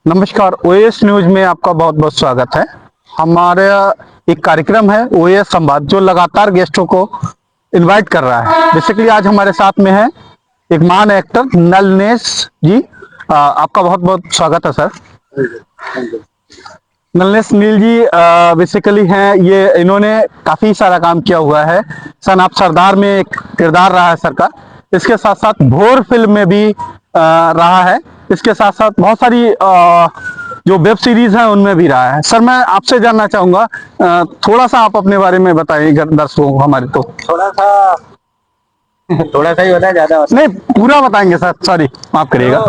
नमस्कार। OS news में आपका बहुत बहुत स्वागत है। हमारा एक कार्यक्रम है ओएस संवाद, जो लगातार गेस्टों को इनवाइट कर रहा है। बेसिकली आज हमारे साथ में है एक महान एक्टर नलनेश जी। आपका बहुत बहुत स्वागत है सर। नलनेश नील जी बेसिकली हैं, ये इन्होंने काफी सारा काम किया हुआ है। सन ऑफ सरदार में एक किरदार रहा है सर का। इसके साथ साथ भोर फिल्म में भी रहा है। इसके साथ साथ बहुत सारी जो वेब सीरीज है उनमें भी रहा है। सर मैं आपसे जानना चाहूंगा, थोड़ा सा आप अपने बारे में बताइए दर्शकों को हमारे। तो थोड़ा सा ही होता है, ज्यादा होता नहीं, पूरा बताएंगे सर, सॉरी माफ है। करिएगा।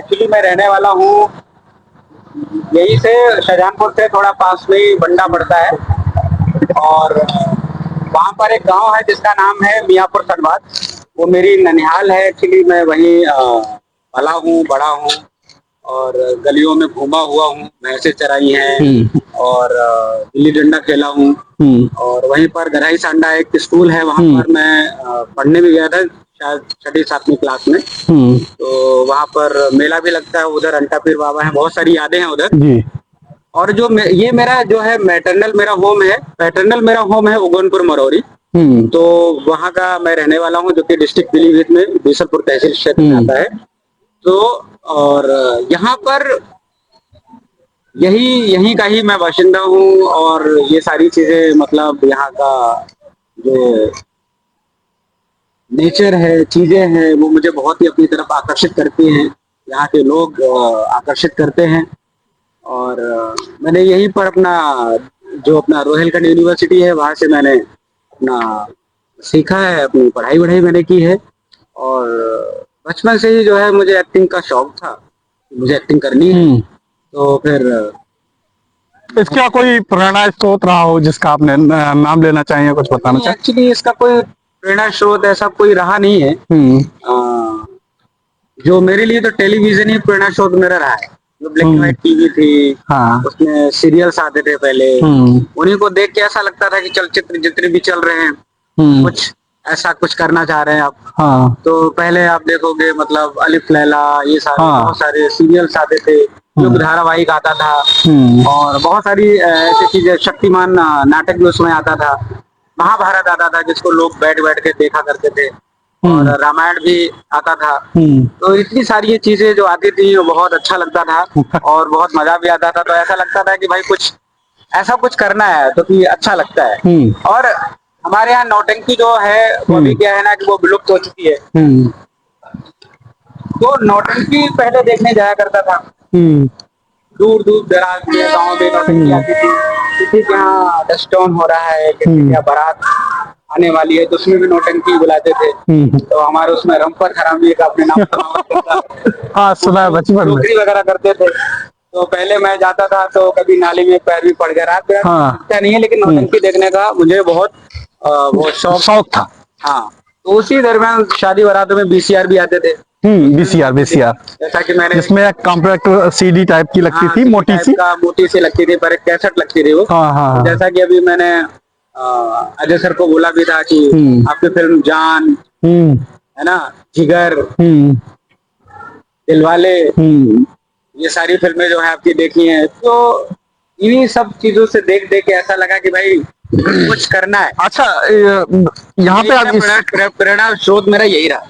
तो मैं रहने वाला हूँ यहीं से, शाहजहानपुर से थोड़ा पास में ही बंडा पड़ता है। और वहाँ पर एक गांव है जिसका नाम है मियाँपुर सनबाद। वो मेरी ननिहाल है। एक्चुअली मैं वहीं पला हूँ, बड़ा हूँ और गलियों में घूमा हुआ हूँ। भैंसे चराई हैं और गिल्ली डंडा खेला हूँ। और वहीं पर गराई सांडा एक स्कूल है, वहाँ पर मैं पढ़ने भी गया था, शायद 6ठी-7वीं क्लास में। तो वहाँ पर मेला भी लगता है, उधर अंटा पीर बाबा है, बहुत सारी यादें हैं उधर जी। और जो ये मेरा जो है मैटरनल मेरा होम है, पैटर्नल मेरा होम है उगनपुर मरौरी। तो वहाँ का मैं रहने वाला हूँ, जो कि डिस्ट्रिक्ट पीलीभीत में बीसलपुर तहसील क्षेत्र में आता है। तो और यहाँ पर यही का ही मैं बाशिंदा हूँ और ये सारी चीजें, मतलब यहाँ का जो नेचर है, चीजें हैं, वो मुझे बहुत ही अपनी तरफ आकर्षित करती हैं। यहाँ के लोग आकर्षित करते हैं। और मैंने यहीं पर अपना रोहिलखंड यूनिवर्सिटी है, वहां से मैंने अपना सीखा है, अपनी पढ़ाई वढ़ाई मैंने की है। और बचपन से ही जो है मुझे एक्टिंग का शौक था, मुझे एक्टिंग करनी है। तो फिर इसका कोई प्रेरणा स्रोत रहा हो जिसका आपने नाम लेना चाहिए, कुछ बताना चाहिए? एक्चुअली इसका कोई प्रेरणा स्रोत ऐसा कोई रहा नहीं है। जो मेरे लिए तो टेलीविजन ही प्रेरणा स्रोत मेरा रहा है। जो ब्लैक एंड व्हाइट टीवी थी, उसमें सीरियल्स आते थे पहले, उन्हीं को देख के ऐसा लगता था कि चलचित्र जितने भी चल रहे हैं, कुछ ऐसा कुछ करना चाह रहे हैं आप। तो पहले आप देखोगे, मतलब अलिफ लैला, ये सारे बहुत सारे सीरियल्स आते थे, युग धारावाहिक आता था और बहुत सारी ऐसी चीजें, शक्तिमान नाटक भी उसमें आता था, महाभारत आता था जिसको लोग बैठ बैठ के देखा करते थे और रामायण भी आता था। तो इतनी सारी ये चीजें जो आती थी, वो बहुत अच्छा लगता था और बहुत मजा भी आता था। तो ऐसा लगता था कि भाई कुछ ऐसा कुछ करना है तो कि अच्छा लगता है। और हमारे यहाँ नौटंकी जो है वो भी क्या है ना कि वो विलुप्त हो चुकी है। तो नौटंकी पहले देखने जाया करता था, दूर दूर दराज में गाँव में नौटंकी आती थी। किसी के यहाँ डस्टोन हो रहा है, किसी के यहाँ बारात आने वाली है, तो उसमें भी नौटंकी बुलाते थे। तो हमारे उसमें रंपर हरामी का अपने नाम हाँ, सुना है बचपन में। नौकरी वगैरह करते थे। तो पहले मैं जाता था तो कभी नाली में पैर भी पड़ गया, रात में नहीं है, लेकिन नौटंकी देखने का मुझे बहुत शौक था। हाँ, तो उसी दरमियान शादी बारातों में बीसीआर भी आते थे। बीसीआर जैसा कि मैंने, जिसमें कॉम्पैक्ट सीडी टाइप की लगती थी, मोटी सी लगती थी, पर एक कैसेट लगती थी वो। जैसा कि अभी मैंने अजय सर को बोला भी था कि आपकी फिल्म जान है ना, जिगर, दिलवाले, ये सारी फिल्में जो है आपकी देखी हैं। तो इन्हीं सब चीजों से देख देख के ऐसा लगा कि भाई कुछ करना है। अच्छा, यहाँ पे आप प्रेरणा स्रोत मेरा यही रहा।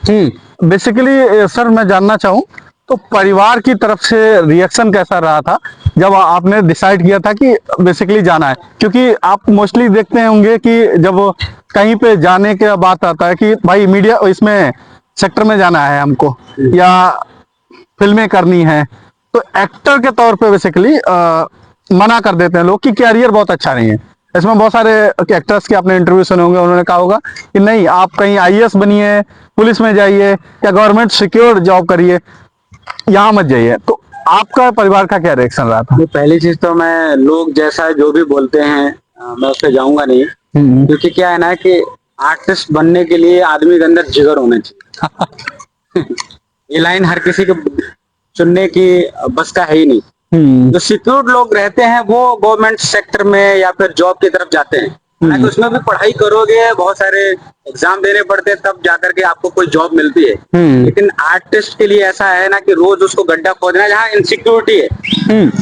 बेसिकली सर मैं जानना चाहूँ तो परिवार की तरफ से रिएक्शन कैसा रहा था जब आपने डिसाइड किया था कि बेसिकली जाना है? क्योंकि आप मोस्टली देखते होंगे कि जब कहीं पे जाने के बात आता है कि भाई मीडिया इसमें सेक्टर में जाना है हमको या फिल्में करनी है, तो एक्टर के तौर पे बेसिकली मना कर देते हैं लोग कि कैरियर बहुत अच्छा नहीं है। इसमें बहुत सारे एक्टर्स के आपने इंटरव्यू सुने होंगे, उन्होंने कहा होगा कि नहीं, आप कहीं आईएएस बनिए, पुलिस में जाइए या गवर्नमेंट सिक्योर जॉब करिए, यहाँ मत जाइए। तो आपका परिवार का क्या रिएक्शन रहा था? पहली चीज तो मैं, लोग जैसा जो भी बोलते हैं मैं उस पर जाऊंगा नहीं। क्योंकि क्या है ना कि आर्टिस्ट बनने के लिए आदमी के अंदर जिगर होना चाहिए। ये लाइन हर किसी को सुनने की बस का है ही नहीं। जो सिक्योर्ड लोग रहते हैं वो गवर्नमेंट सेक्टर में या फिर जॉब की तरफ जाते हैं, हालांकि उसमें भी पढ़ाई करोगे, बहुत सारे एग्जाम देने पड़ते हैं, तब जाकर के आपको कोई जॉब मिलती है। लेकिन आर्टिस्ट के लिए ऐसा है ना कि रोज उसको गड्ढा खोदना है, जहाँ इनसिक्योरिटी है,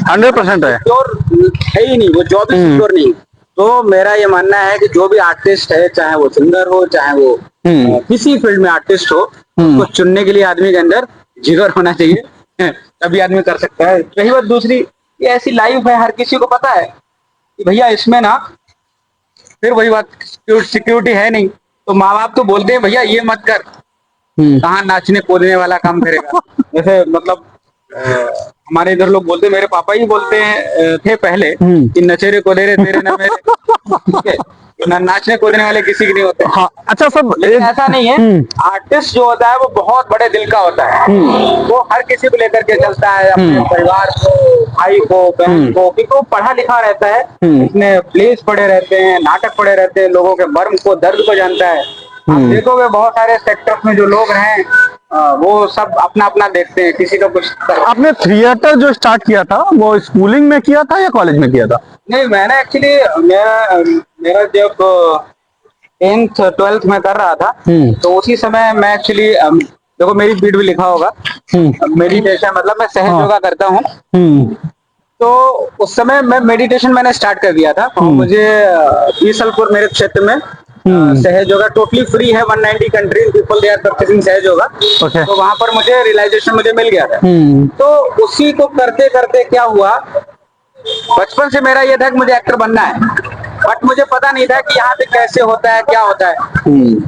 100% है। सिक्योर है ही नहीं, वो जॉब ही सिक्योर नहीं। तो मेरा ये मानना है कि जो भी आर्टिस्ट है, चाहे वो सिंगर हो, चाहे वो किसी फील्ड में आर्टिस्ट हो, उसको चुनने के लिए आदमी के अंदर जिगर होना चाहिए, तभी आदमी कर सकता है। रही बात दूसरी, ये ऐसी लाइफ है, हर किसी को पता है कि भैया इसमें ना, फिर वही बात, सिक्योरिटी है नहीं, तो माँ बाप तो बोलते हैं भैया ये मत कर, कहाँ नाचने कूदने वाला काम करेगा। जैसे मतलब हमारे इधर लोग बोलते हैं, मेरे पापा ही बोलते हैं थे पहले कि नचेरे कोदेरे तेरे न मेरे, ठीक है, ना नाचने कूदने वाले किसी के नहीं होते। हाँ, अच्छा सब लेकिन ऐसा नहीं है, आर्टिस्ट जो होता है वो बहुत बड़े दिल का होता है, वो हर किसी को लेकर के चलता है, अपने परिवार को, भाई को, बहन को, क्योंकि वो पढ़ा लिखा रहता है, उसने प्लेस पढ़े रहते हैं, नाटक पढ़े रहते हैं, लोगों के मर्म को, दर्द को जानता है। आप देखोगे बहुत सारे सेक्टर्स में जो लोग हैं, वो सब अपना अपना देखते हैं, किसी का कुछ आपने थिएटर जो स्टार्ट किया था वो स्कूलिंग में किया था या कॉलेज में किया था? नहीं, मैंने एक्चुअली मेरा जब 10th 12th में कर रहा था, तो उसी समय मैं एक्चुअली, देखो मेरी बीट भी लिखा होगा, मेडिटेशन, मतलब मैं सहज योगा करता हूँ। तो उस समय मैं मेडिटेशन मैंने स्टार्ट कर दिया था, और मुझे बीसलपुर मेरे क्षेत्र में सहज योगा टोटली फ्री है, 190 countries people they are practising Sahaj yoga. तो वहां पर मुझे रियलाइजेशन मुझे मिल गया था। तो उसी को करते करते क्या हुआ, बचपन से मेरा ये था कि मुझे एक्टर बनना है, बट मुझे पता नहीं था कि यहाँ पे कैसे होता है, क्या होता है।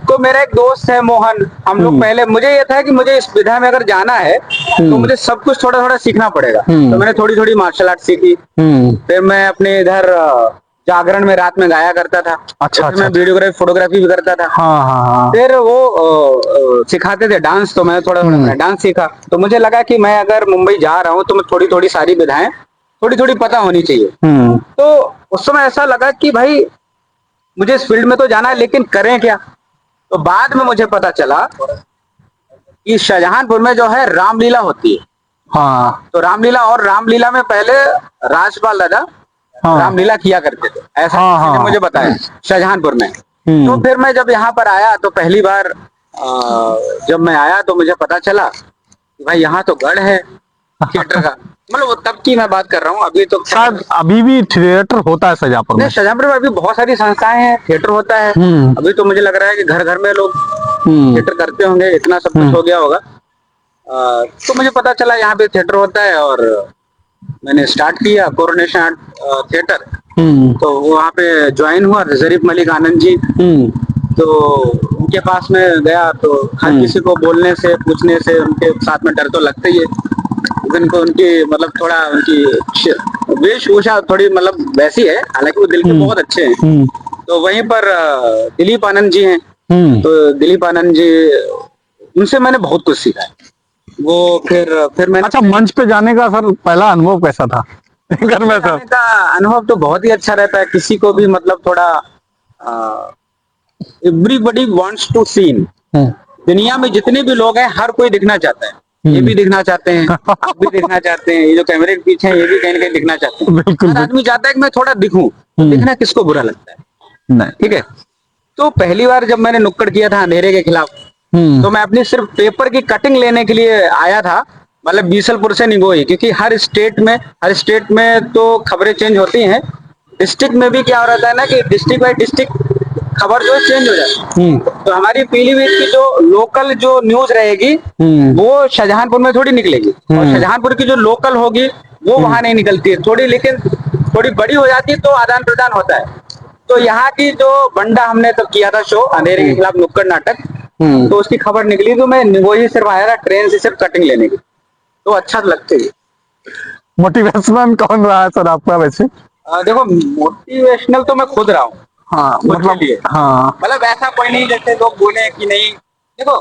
तो मेरा एक दोस्त है मोहन, हम लोग पहले, मुझे ये था कि मुझे इस विधा में अगर जाना है तो मुझे सब कुछ थोड़ा थोड़ा सीखना पड़ेगा। तो मैंने थोड़ी थोड़ी मार्शल आर्ट सीखी, फिर मैं अपने इधर जागरण में रात में गाया करता था। अच्छा, मैं वीडियोग्राफी फोटोग्राफी भी करता था। हाँ। फिर वो सिखाते थे डांस, तो मैं थोड़ा थोड़ा डांस सीखा। तो मुझे लगा कि मैं अगर मुंबई जा रहा हूँ तो मैं थोड़ी थोड़ी सारी विधाएं थोड़ी थोड़ी पता होनी चाहिए। तो उस समय ऐसा लगा कि भाई मुझे इस फील्ड में तो जाना है, लेकिन करें क्या। तो बाद में मुझे पता चला कि शाहजहांपुर में जो है रामलीला होती है। हाँ, तो रामलीला में पहले राजपाल दादा रामलीला किया करते थे, ऐसा किसी ने मुझे बताया शाहजहांपुर में। तो फिर मैं जब यहाँ पर आया तो पहली बार जब मैं आया तो मुझे पता चला कि भाई यहाँ तो गढ़ है थिएटर का। मतलब वो तब की मैं बात कर रहा हूँ, अभी तो शायद अभी भी थिएटर होता है शाहजहांपुर में। शाहजहांपुर में अभी बहुत सारी संस्थाएं हैं, थिएटर होता है। अभी तो मुझे लग रहा है कि घर घर में लोग थिएटर करते होंगे, इतना सब कुछ हो गया होगा। तो मुझे पता चला यहाँ पे थिएटर होता है, और मैंने स्टार्ट किया कोरोनेशन आर्ट थिएटर। तो वहाँ पे ज्वाइन हुआ जरीफ मलिक आनंद जी। तो उनके पास में गया तो हर किसी को बोलने से, पूछने से, उनके साथ में डर तो लगता ही है। उनको उनकी मतलब थोड़ा उनकी वेशभूषा थोड़ी मतलब वैसी है, हालांकि वो दिल के बहुत अच्छे हैं। तो वहीं पर दिलीप आनंद जी हैं। तो दिलीप आनंद जी, उनसे मैंने बहुत कुछ सीखा है। वो फिर मैंने, अच्छा, मंच पे जाने का सर पहला अनुभव कैसा था? घर में सर का अनुभव तो बहुत ही अच्छा रहता है। किसी को भी मतलब थोड़ा, एवरीबडी वांट्स टू सीन। दुनिया में जितने भी लोग हैं हर कोई दिखना चाहता है। ये भी दिखना चाहते हैं, आप भी दिखना चाहते हैं, ये जो कैमरे के पीछे हैं ये भी कहीं ना कहीं दिखना चाहते हैं। बिल्कुल, हर आदमी चाहता है कि मैं थोड़ा दिखूं। दिखना किसको बुरा लगता है? नहीं, ठीक है। तो पहली बार जब मैंने नुक्कड़ किया था अंधेरे के खिलाफ, तो मैं अपनी सिर्फ पेपर की कटिंग लेने के लिए आया था, मतलब बीसलपुर से निगोई, क्योंकि हर स्टेट में तो खबरें चेंज होती हैं। डिस्ट्रिक्ट में भी क्या हो रहता है ना कि डिस्ट्रिक्ट बाई डिस्ट्रिक्ट खबर जो चेंज हो जाती है। तो हमारी पीलीभीत की जो लोकल जो न्यूज रहेगी वो शाहजहांपुर में थोड़ी निकलेगी, और शाहजहांपुर की जो लोकल होगी वो वहां नहीं निकलती है थोड़ी, लेकिन थोड़ी बड़ी हो जाती है तो आदान प्रदान होता है। तो यहाँ की जो बंडा हमने तब किया था शो अंधेरे के खिलाफ नुक्कड़ नाटक, तो उसकी खबर निकली, तो मैं वही सिर्फ आया था ट्रेन से सिर्फ कटिंग लेने की। तो अच्छा लगता है। मोटिवेशनल कौन रहा है सर आपका वैसे? देखो मोटिवेशनल तो मैं खुद रहा हूँ। हाँ, मतलब मतलब ऐसा कोई नहीं जैसे लोग बोले कि नहीं। देखो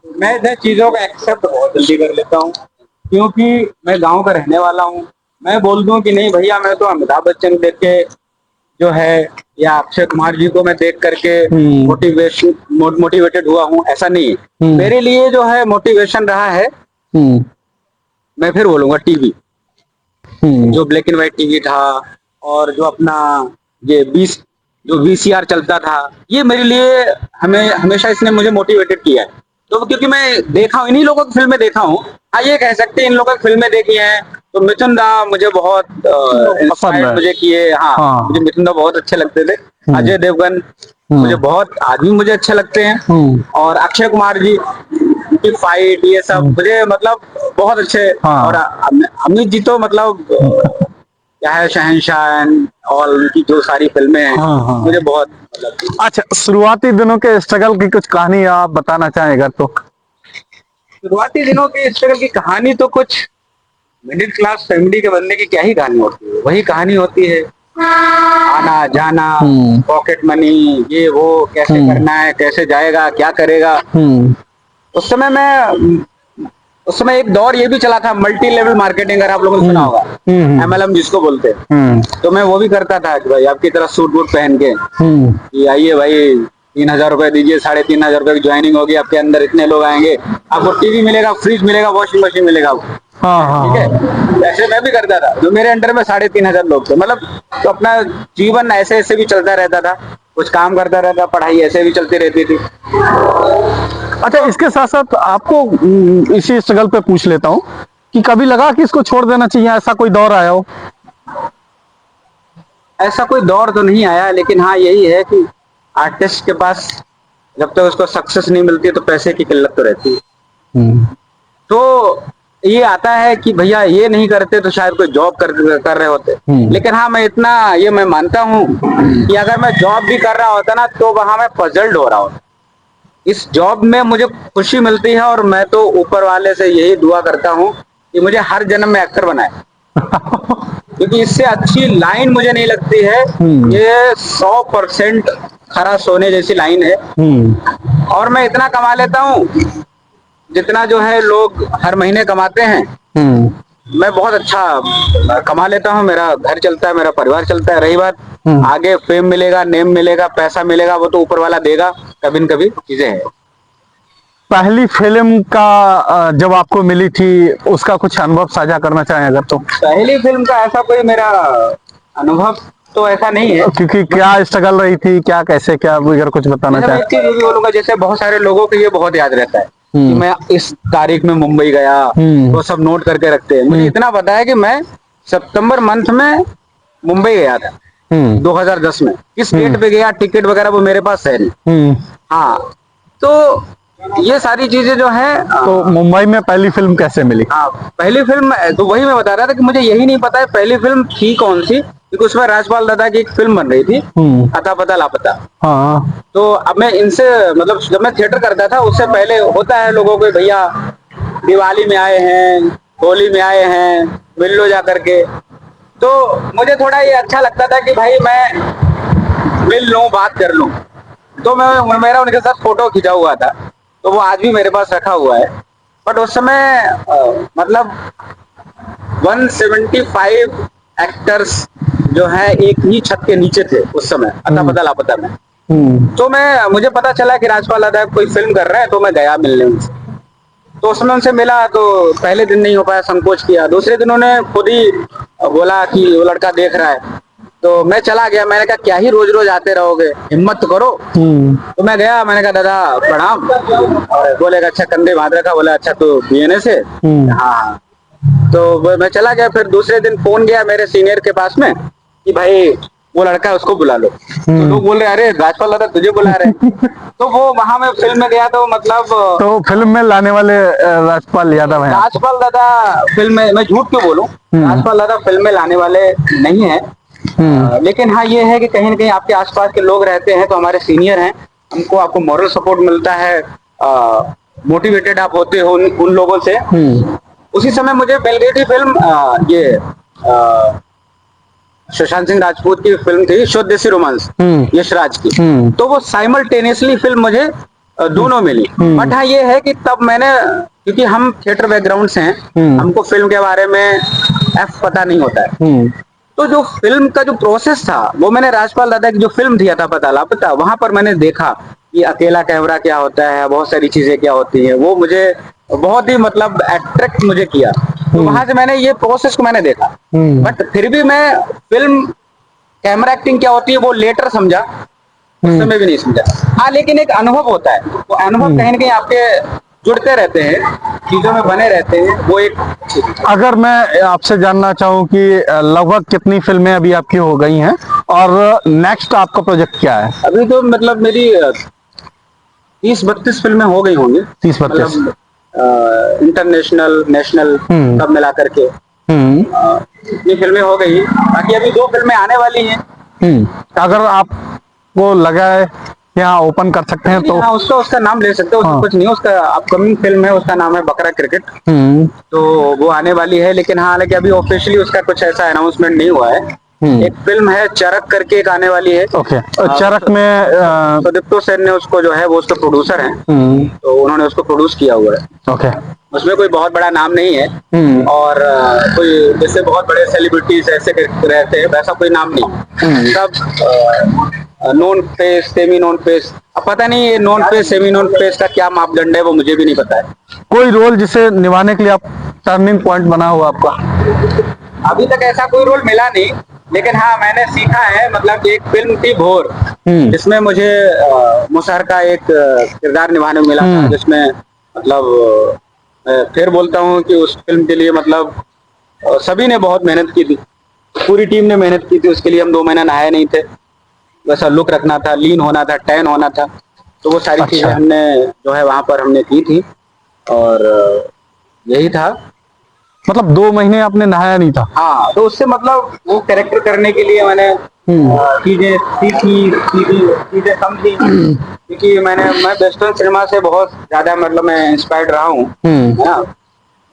मैं इधर चीजों को एक्सेप्ट बहुत जल्दी कर लेता हूँ, क्योंकि मैं गांव का रहने वाला हूँ। मैं बोल दूं कि नहीं भैया मैं तो अमिताभ बच्चन देख के जो है, या अक्षय कुमार जी को मैं देख करके मोटिवेटेड हुआ हूँ, ऐसा नहीं है। मेरे लिए जो है मोटिवेशन रहा है, मैं फिर बोलूंगा टीवी, जो ब्लैक एंड व्हाइट टीवी था, और जो अपना ये जो वीसीआर चलता था, ये मेरे लिए हमें हमेशा इसने मुझे मोटिवेटेड किया है। तो क्योंकि मैं देखा हूँ, इन्हीं लोगों की फिल्में देखा हूँ। हाँ, ये कह सकते हैं इन लोगों की फिल्में देखी हैं, तो मिथुन दा मुझे बहुत पसंद इंस्पायर है। मुझे किए। हाँ, हाँ। मुझे मिथुन दा बहुत अच्छे लगते थे। अजय देवगन मुझे बहुत आदमी मुझे अच्छे लगते हैं, और अक्षय कुमार जी की फाइट ये सब मुझे मतलब बहुत अच्छे। हाँ। और अमित जी तो मतलब क्या है, शहंशाह और उनकी जो सारी फिल्में हैं, हाँ, हाँ। मुझे बहुत मतलब। अच्छा, शुरुआती दिनों के स्ट्रगल की कुछ कहानी आप बताना चाहें अगर तो? शुरुआती दिनों की स्ट्रगल की कहानी तो कुछ मिडिल क्लास फैमिली के बंदे की क्या ही कहानी होती है, वही कहानी होती है। आना जाना, पॉकेट मनी, ये वो, कैसे करना है, कैसे जाएगा, क्या करेगा। उस समय मैं उस समय एक दौर ये भी चला था, मल्टी लेवल मार्केटिंग, अगर आप लोगों ने सुना होगा, एमएलएम जिसको बोलते हैं। तो मैं वो भी करता था कि भाई आपकी तरह सूट बूट पहन के कि आइए भाई, 3,000 रुपए दीजिए, 3,500 रुपए की ज्वाइनिंग होगी, आपके अंदर इतने लोग आएंगे, आपको टीवी मिलेगा, फ्रिज मिलेगा, वॉशिंग मशीन मिलेगा। ठीक है, ऐसे मैं भी करता था। जो मेरे अंडर में 3,500 लोग थे, मतलब तो अपना जीवन ऐसे ऐसे भी चलता रहता था, कुछ काम करता रहता, पढ़ाई ऐसे भी चलती रहती थी। अच्छा, इसके साथ साथ आपको इसी स्ट्रगल पे पूछ लेता हूँ कि कभी लगा कि इसको छोड़ देना चाहिए, ऐसा कोई दौर आया हो? ऐसा कोई दौर तो नहीं आया, लेकिन हाँ यही है कि आर्टिस्ट के पास जब तक उसको सक्सेस नहीं मिलती तो पैसे की किल्लत तो रहती है। तो ये आता है कि भैया ये नहीं करते तो शायद कोई जॉब कर रहे होते। लेकिन हाँ, मैं इतना ये मैं मानता हूँ कि अगर मैं जॉब भी कर रहा होता ना, तो वहां मैं पजल्ड हो रहा होता। इस जॉब में मुझे खुशी मिलती है, और मैं तो ऊपर वाले से यही दुआ करता हूँ कि मुझे हर जन्म में एक्टर बनाए, क्योंकि इससे अच्छी लाइन मुझे नहीं लगती है। ये 100% खरा सोने जैसी लाइन है। और मैं इतना कमा लेता हूँ जितना जो है लोग हर महीने कमाते हैं। मैं बहुत अच्छा कमा लेता हूँ, मेरा घर चलता है, मेरा परिवार चलता है। रही बात आगे फेम मिलेगा, नेम मिलेगा, पैसा मिलेगा, वो तो ऊपर वाला देगा, कभी न कभी चीजें हैं। पहली फिल्म का जब आपको मिली थी, उसका कुछ अनुभव साझा करना चाहें अगर तो? पहली फिल्म का ऐसा कोई मेरा अनुभव तो ऐसा नहीं है, क्योंकि क्या स्ट्रगल रही थी, क्या कैसे, क्या अगर कुछ बताना जैसे मैं चाहें? एक चीज ये भी बोलूंगा, जैसे बहुत सारे लोगों को ये बहुत याद रहता है कि मैं इस तारीख में मुंबई गया, वो सब नोट करके रखते हैं। मुझे इतना पता है कि मैं सितंबर मंथ में मुंबई गया था 2010 में। किस डेट पे गया, टिकट वगैरह वो मेरे पास है नहीं। हाँ, तो ये सारी चीजें जो है। तो मुंबई में पहली फिल्म कैसे मिली? हाँ, पहली फिल्म तो वही मैं बता रहा था कि मुझे यही नहीं पता है पहली फिल्म थी कौन सी, क्योंकि उसमें राजपाल दादा की एक फिल्म बन रही थी, अता पता लापता। हाँ। तो अब मैं इनसे मतलब जब मैं थिएटर करता था उससे पहले होता है लोगों को, भैया दिवाली में आए हैं, होली में आए हैं, मिल लो जा करके। तो मुझे थोड़ा ये अच्छा लगता था कि भाई मैं मिल लूं, बात कर लूं। तो मेरा उनके साथ फोटो खिंचा हुआ था, तो वो आज भी मेरे पास रखा हुआ है। बट उस समय मतलब 175 एक्टर्स जो है एक ही छत के नीचे थे उस समय, अता पता लापता में। तो मुझे पता चला कि राजपाल दादा कोई फिल्म कर रहे हैं, तो मैं गया मिलने उनसे। तो उसमें उनसे मिला, तो पहले दिन नहीं हो पाया, संकोच किया। दूसरे दिन उन्होंने खुद ही बोला कि वो लड़का देख रहा है। तो मैं चला गया, मैंने कहा क्या ही रोज रोज आते रहोगे, हिम्मत तो करो। तो मैं गया, मैंने कहा दादा प्रणाम। बोलेगा अच्छा, कंधे बांध रखा। बोला अच्छा, तो बीएनए से? हाँ। तो मैं चला गया। फिर दूसरे दिन फोन गया मेरे सीनियर के पास में कि भाई वो लड़का है, उसको बुला लो। तो लोग बोल रहे अरे राजपाल दादा तुझे बुला रहे। तो वो वहां मैं फिल्म में गया, तो मतलब तो फिल्म में लाने वाले राजपाल यादव हैं? राजपाल दादा फिल्म में, मैं झूठ क्यों बोलूं, राजपाल दादा फिल्म में लाने वाले नहीं है। लेकिन हाँ ये है कि कहीं ना कहीं आपके आसपास के लोग रहते हैं, तो हमारे सीनियर हैं, हमको आपको मॉरल सपोर्ट मिलता है, मोटिवेटेड आप होते हो उन लोगों से। उसी समय मुझे मिल गई थी फिल्म, ये सुशांत सिंह राजपूत की फिल्म थी स्वदेशी रोमांस, यशराज की। तो वो साइमल्टेनियसली फिल्म मुझे दोनों मिली। बट हाँ ये है कि तब मैंने, क्योंकि हम थिएटर बैकग्राउंड से हैं, हमको फिल्म के बारे में एफ पता नहीं होता है। तो जो फिल्म का जो प्रोसेस था, वो मैंने राजपाल दादा की जो फिल्म थी अता पता लापता, वहां पर मैंने देखा कि अकेला कैमरा क्या होता है, बहुत सारी चीजें क्या होती हैं। वो मुझे बहुत ही मतलब अट्रैक्ट मुझे किया। तो वहां से मैंने ये प्रोसेस को मैंने देखा। बट फिर भी मैं फिल्म कैमरा एक्टिंग क्या होती है वो लेटर समझा, उस समय भी नहीं समझा। हाँ, लेकिन एक अनुभव होता है, वो अनुभव कहीं ना कहीं आपके जुड़ते रहते हैं, चीजों में बने रहते हैं, वो एक। अगर मैं आपसे जानना चाहूँ कि लगभग कितनी फिल्में अभी आपकी हो गई हैं और नेक्स्ट आपका प्रोजेक्ट क्या है? अभी तो मतलब मेरी 30-32 फिल्में हो गई होंगी। 30-32 मतलब इंटरनेशनल, नेशनल सब मिला करके इतनी फिल्में हो गई। बाकी अभी 2 फिल्में आने वाली हैं। अगर आपको लगा है कि हाँ ओपन कर सकते हैं तो हाँ, उसका नाम ले सकते हो, उसमें कुछ नहीं है। उसका अपकमिंग फिल्म है, उसका नाम है बकरा क्रिकेट। तो वो आने वाली है, लेकिन हाँ, हालांकि अभी ऑफिशियली उसका कुछ ऐसा अनाउंसमेंट नहीं हुआ है। एक फिल्म है चरक करके, एक आने वाली है। ओके, चरक में सुदीप्तो सेन ने उसको जो है वो उसका प्रोड्यूसर है, तो उन्होंने उसको प्रोड्यूस किया हुआ है। ओके, उसमें कोई बहुत बड़ा नाम नहीं है, और कोई जैसे बहुत बड़े सेलिब्रिटीज ऐसे रहते हैं वैसा कोई नाम नहीं। सब non face, semi non face. अब पता नहीं ये non face semi non face का क्या मापदंड है, वो मुझे भी नहीं पता है। कोई रोल जिसे निभाने के लिए आप टर्निंग पॉइंट बना हुआ आपका? अभी तक ऐसा कोई रोल मिला नहीं, लेकिन हाँ मैंने सीखा है। मतलब एक फिल्म थी भोर, जिसमें मुझे मुसहर का एक किरदार निभाने को मिला था, जिसमें मतलब फिर बोलता हूँ कि उस फिल्म के लिए मतलब सभी ने बहुत मेहनत की थी, पूरी टीम ने मेहनत की थी उसके लिए। हम 2 महीना नहाए नहीं थे, वैसा लुक रखना था, लीन होना था, टैन होना था, तो वो सारी चीजें हमने जो है वहां पर हमने की थी, और यही था। मतलब 2 महीने आपने नहाया नहीं था? हाँ, तो उससे मतलब वो कैरेक्टर करने के लिए मैंने चीजें सीखी, चीजें समझी, क्योंकि मैं वेस्टर्न सिनेमा से बहुत ज्यादा मतलब मैं इंस्पायर्ड रहा हूँ ना।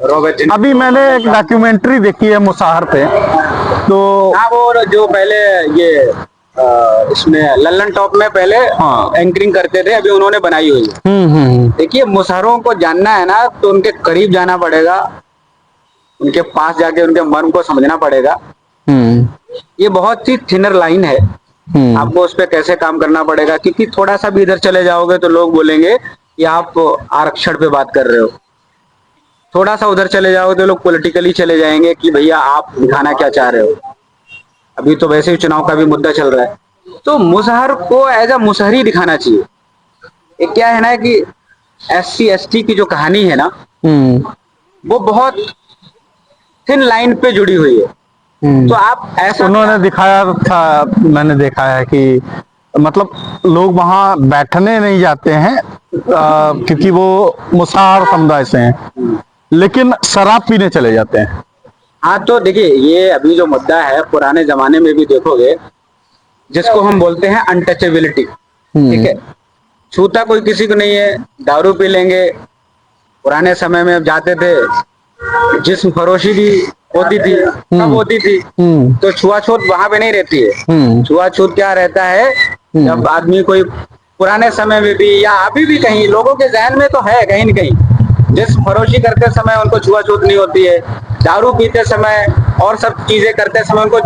रॉबर्ट, अभी मैंने एक डॉक्यूमेंट्री देखी है मुसाहर पे, तो हाँ वो जो पहले ये इसमें लल्लन टॉप में पहले एंकरिंग करते थे, अभी उन्होंने बनाई हुई है। देखिए, मुसहरों को जानना है ना तो उनके करीब जाना पड़ेगा, उनके पास जाके उनके मन को समझना पड़ेगा। ये बहुत ही थिनर लाइन है, आपको उस पर कैसे काम करना पड़ेगा, क्योंकि थोड़ा सा भी इधर चले जाओगे तो लोग बोलेंगे कि आप आरक्षण पे बात कर रहे हो, थोड़ा सा उधर चले जाओगे तो लोग पॉलिटिकली चले जाएंगे कि भैया आप दिखाना क्या चाह रहे हो। अभी तो वैसे ही चुनाव का भी मुद्दा चल रहा है, तो मुसहर को एज अ मुसहरी दिखाना चाहिए। एक क्या है ना कि SC ST की जो कहानी है ना, वो बहुत थिन लाइन पे जुड़ी हुई है। तो आप ऐसा उन्होंने दिखाया था, मैंने देखा है कि मतलब लोग वहां बैठने नहीं जाते हैं क्योंकि वो मुसहर समुदाय से हैं, लेकिन शराब पीने चले जाते हैं। हाँ, तो देखिए ये अभी जो मुद्दा है, पुराने जमाने में भी देखोगे, जिसको हम बोलते हैं अनटचेबिलिटी, ठीक है, छूता कोई किसी को नहीं है, दारू पी लेंगे। पुराने समय में जाते थे, जिस्म फरोशी भी होती थी, सब होती थी, तो छुआछूत वहां पे नहीं रहती है। छुआछूत क्या रहता है, जब आदमी कोई पुराने समय में भी या अभी भी कहीं लोगों के जहन में तो है कहीं न कहीं, जिस्म फरोशी करते समय उनको छुआछूत नहीं होती है, दारू पीते समय और सब चीजें करते समय उनको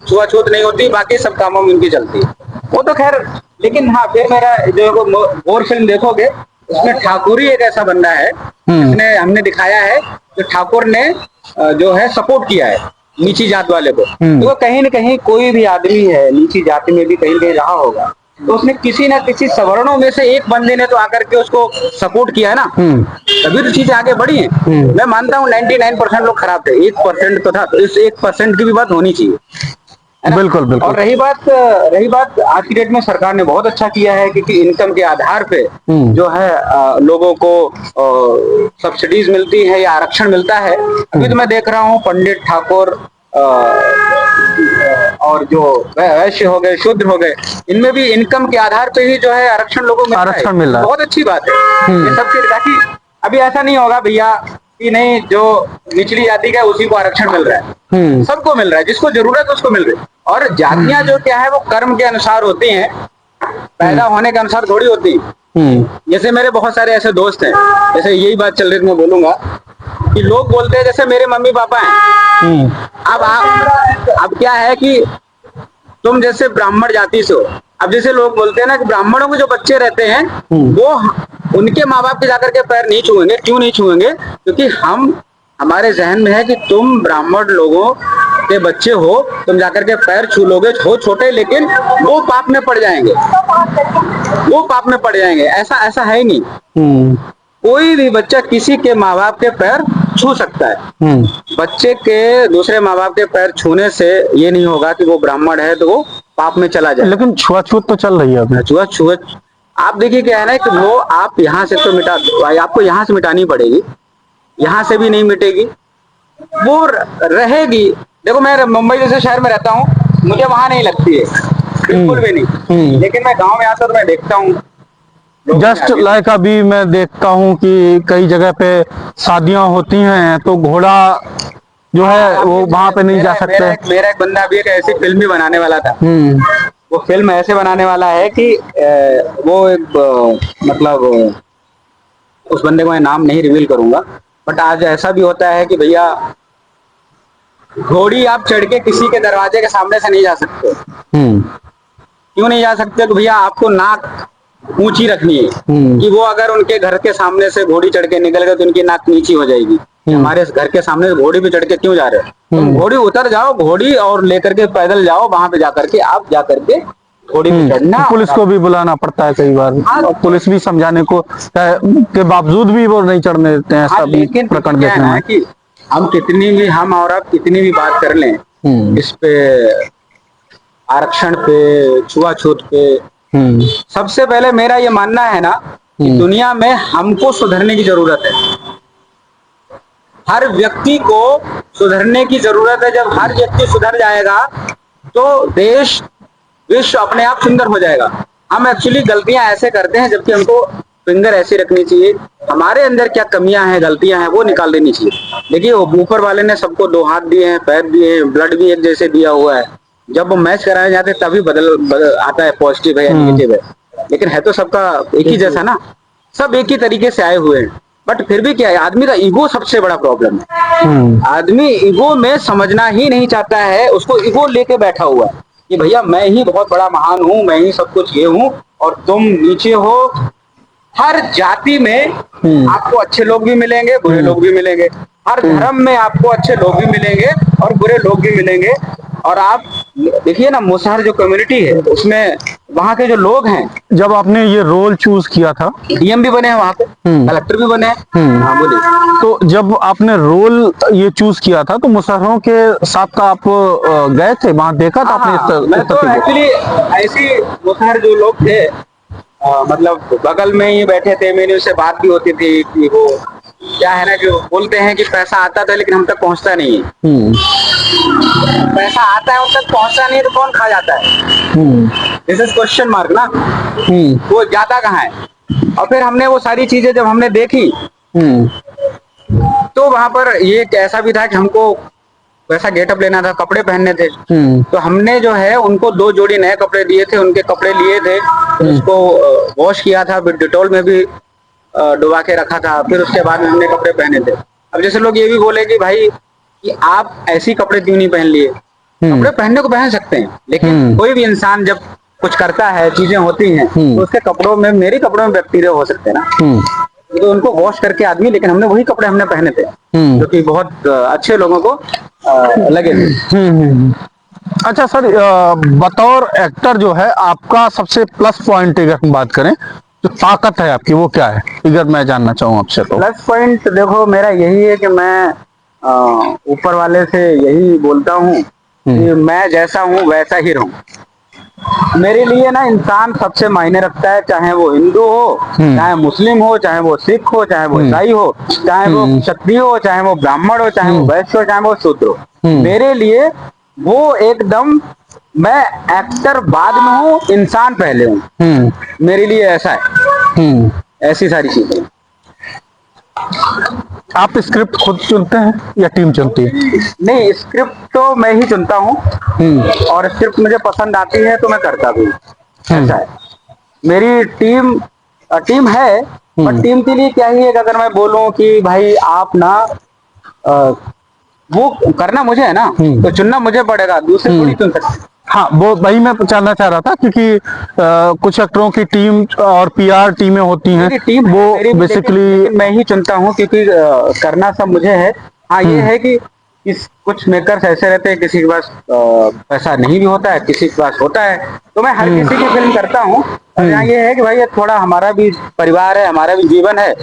छुआछूत नहीं होती, बाकी सब कामों में उनकी चलती है, वो तो खैर। लेकिन हाँ, फिर मेरा जो भोर फिल्म देखोगे, उसमें ठाकुर ही एक ऐसा बंदा है जिसने हमने दिखाया है, जो ठाकुर ने जो है सपोर्ट किया है नीची जात वाले को। तो कहीं न कहीं कोई भी आदमी है नीची जाति में भी कहीं कहीं रहा होगा, तो उसने किसी ना किसी सवर्णों में से एक बंदे ने तो आकर के उसको सपोर्ट किया है ना, तभी तो चीजें आगे बढ़ी हैं। मैं मानता हूँ 99% लोग खराब थे, 1% तो था, तो इस 1% की भी बात होनी चाहिए। बिल्कुल बिल्कुल। और रही बात आज की डेट में सरकार ने बहुत अच्छा किया है, क्योंकि इनकम के आधार पे जो है लोगों को सब्सिडीज मिलती है या आरक्षण मिलता है। अभी तो मैं देख रहा हूँ पंडित, ठाकुर और जो वैश्य हो गए, शूद्र हो गए, इनमें भी इनकम के आधार पे ही जो है आरक्षण लोगों को आरक्षण मिल रहा है। बहुत अच्छी बात है ये सब चीज। ताकि अभी ऐसा नहीं होगा भैया कि नहीं, जो निचली जाति का है उसी को आरक्षण मिल रहा है, सबको मिल रहा है, जिसको जरूरत है उसको मिल रही है। और जातियां जो क्या है वो कर्म के अनुसार होती हैं, पैदा होने के अनुसार थोड़ी होती है। जैसे मेरे बहुत सारे ऐसे दोस्त हैं, जैसे यही बात चल रही थी, मैं बोलूंगा कि लोग बोलते हैं जैसे मेरे मम्मी पापा हैं, अब क्या है कि तुम जैसे ब्राह्मण जाति से हो, अब जैसे लोग बोलते हैं ना कि ब्राह्मणों के जो बच्चे रहते हैं वो उनके माँ बाप के जाकर के पैर नहीं छुएंगे। क्यों नहीं छुएंगे? क्योंकि हमारे जहन में है कि तुम ब्राह्मण लोगों के बच्चे हो, तुम जाकर के पैर छू लोगे, हो छोटे लेकिन वो पाप में पड़ जाएंगे, वो पाप में पड़ जाएंगे। ऐसा ऐसा है ही नहीं। कोई भी बच्चा किसी के माँ बाप के पैर छू सकता है। बच्चे के दूसरे माँ बाप के पैर छूने से ये नहीं होगा कि वो ब्राह्मण है तो वो पाप में चला जाए। लेकिन छुआछूत तो चल रही है अभी। छुआछूत आप देखिए क्या है ना कि वो आप यहाँ से तो आपको यहाँ से मिटानी पड़ेगी, यहाँ से भी नहीं मिटेगी, वो रहेगी। देखो मैं मुंबई जैसे शहर में रहता हूँ, मुझे वहां नहीं लगती है, बिल्कुल भी नहीं। लेकिन मैं गांव में आता तो मैं देखता हूँ, जस्ट लाइक अभी मैं देखता हूँ कि कई जगह पे शादियां होती हैं तो घोड़ा जो है वो वहां पे नहीं जा सकते। मेरा एक बंदा अभी एक ऐसी फिल्म भी बनाने वाला था। वो फिल्म ऐसे बनाने वाला है कि वो एक मतलब उस बंदे को मैं नाम नहीं रिवील करूंगा, बट आज ऐसा भी होता है कि भैया घोड़ी आप चढ़ के किसी के दरवाजे के सामने से नहीं जा सकते। क्यों नहीं जा सकते? तो भैया आपको नाक ऊंची रखनी है कि वो अगर उनके घर के सामने से घोड़ी चढ़ के निकल गए तो उनकी नाक नीची हो जाएगी। हमारे घर के सामने से घोड़ी पे चढ़ के क्यों जा रहे हो? तुम घोड़ी उतर जाओ, घोड़ी और लेकर के पैदल जाओ, वहां पे जाकर के आप जाकर के घोड़ी पे चढ़ना। पुलिस को भी बुलाना पड़ता है कई बार, पुलिस भी समझाने को के बावजूद भी वो नहीं चढ़ने देते हैं। ऐसा भी प्रकरण देखने में कि हम कितनी भी हम और आप कितनी भी बात कर लें इस पे, आरक्षण पे, छुआछूत पे, सबसे पहले मेरा ये मानना है ना कि दुनिया में हमको सुधरने की जरूरत है। हर व्यक्ति को सुधरने की जरूरत है। जब हर व्यक्ति सुधर जाएगा तो देश विश्व अपने आप सुंदर हो जाएगा। हम एक्चुअली गलतियां ऐसे करते हैं जबकि हमको फिंगर ऐसी रखनी चाहिए, हमारे अंदर क्या कमियां हैं, गलतियां हैं, वो निकाल देनी चाहिए। देखिए ऊपर वाले ने सबको 2 हाथ दिए हैं, पैर दिए हैं, ब्लड भी एक जैसे दिया हुआ है। जब वो मैच कराए जाते तभी बदल आता है, पॉजिटिव है या नेगेटिव है, लेकिन है तो सबका एक ही जैसा ना, सब एक ही तरीके से आए हुए हैं। बट फिर भी क्या है, आदमी का ईगो सबसे बड़ा प्रॉब्लम है। आदमी ईगो में समझना ही नहीं चाहता है, उसको ईगो लेके बैठा हुआ है कि भैया मैं ही बहुत बड़ा महान हूँ, मैं ही सब कुछ ये हूँ और तुम नीचे हो। हर जाति में आपको अच्छे लोग भी मिलेंगे, बुरे लोग भी मिलेंगे। हर धर्म में आपको अच्छे लोग भी मिलेंगे और बुरे लोग भी मिलेंगे। और आप देखिए ना, मुसहर जो कम्युनिटी है उसमें वहाँ के जो लोग हैं, जब आपने ये रोल चूज किया था, डीएम भी बने हैं वहाँ पे, कलेक्टर भी बने हैं। हाँ बोलिए। तो जब आपने रोल ये चूज किया था तो मुसहरों के साथ आप गए थे, वहां देखा था आपने? मैं तो एक्चुअली ऐसी मुसहर जो लोग थे मतलब बगल में ही बैठे थे, मैंने उससे बात भी होती थी कि वो क्या है ना कि बोलते हैं कि पैसा आता था लेकिन हम तक पहुंचता नहीं है। पैसा आता है उन तक पहुंचता नहीं है तो कौन खा जाता है? दिस इज क्वेश्चन मार्क ना। वो जाता कहाँ है? और फिर हमने वो सारी चीजें जब हमने देखी तो वहां पर ये ऐसा भी था कि हमको वैसा गेटअप लेना था, कपड़े पहनने थे। तो हमने जो है उनको 2 जोड़ी नए कपड़े दिए थे, उनके कपड़े लिए थे, उसको वॉश किया था, फिर डिटॉल में भी डुबा के रखा था, फिर उसके बाद में हमने कपड़े पहने थे। अब जैसे लोग ये भी बोले कि भाई कि आप ऐसी कपड़े क्यों नहीं पहन लिए? कपड़े पहनने को पहन सकते हैं, लेकिन कोई भी इंसान जब कुछ करता है, चीजें होती हैं तो उसके कपड़ों में, मेरे कपड़ों में बैक्टीरिया हो सकते हैं ना, तो उनको वॉश करके आदमी, लेकिन हमने वही कपड़े हमने पहने थे जो कि बहुत अच्छे लोगों को लगे थे। अच्छा सर, बतौर एक्टर जो है आपका सबसे प्लस पॉइंट अगर हम बात करें, जो ताकत है आपकी, वो क्या है? अगर मैं जानना चाहूँ आपसे तो। प्लस पॉइंट देखो मेरा यही है कि मैं ऊपर वाले से यही बोलता हूँ कि मैं जैसा हूँ वैसा ही रहूं। मेरे लिए ना इंसान सबसे मायने रखता है, चाहे वो हिंदू हो, चाहे मुस्लिम हो, चाहे वो सिख हो, चाहे वो ईसाई हो, चाहे वो क्षत्रिय हो, चाहे वो ब्राह्मण हो, चाहे वो वैश्य हो, चाहे वो शूद्र हो। मेरे लिए वो एकदम, मैं एक्टर बाद में हूँ, इंसान पहले हूँ। मेरे लिए ऐसा है, ऐसी सारी चीजें। आप स्क्रिप्ट खुद चुनते हैं या टीम चुनती है? नहीं, स्क्रिप्ट तो मैं ही चुनता हूँ और स्क्रिप्ट मुझे पसंद आती है तो मैं करता भी। ऐसा है, मेरी टीम है, पर टीम के लिए क्या ही है, अगर मैं बोलूं कि भाई आप ना वो करना मुझे है ना, तो चुनना मुझे पड़ेगा, दूसरे थोड़ी चुन सकते। हाँ, वो वही मैं जानना चाह रहा था, क्योंकि कुछ एक्टरों की टीम और पीआर टीमें होती हैं, टीम वो बेसिकली मैं ही चुनता हूँ क्योंकि करना सब मुझे है। हाँ, ये है कि कुछ मेकर्स ऐसे रहते हैं, किसी के पास पैसा नहीं भी होता है, किसी के पास होता है। तो मैं हर किसी की फिल्म करता हूँ। और यहाँ ये है कि भाई ये थोड़ा हमारा भी परिवार है, हमारा भी जीवन है,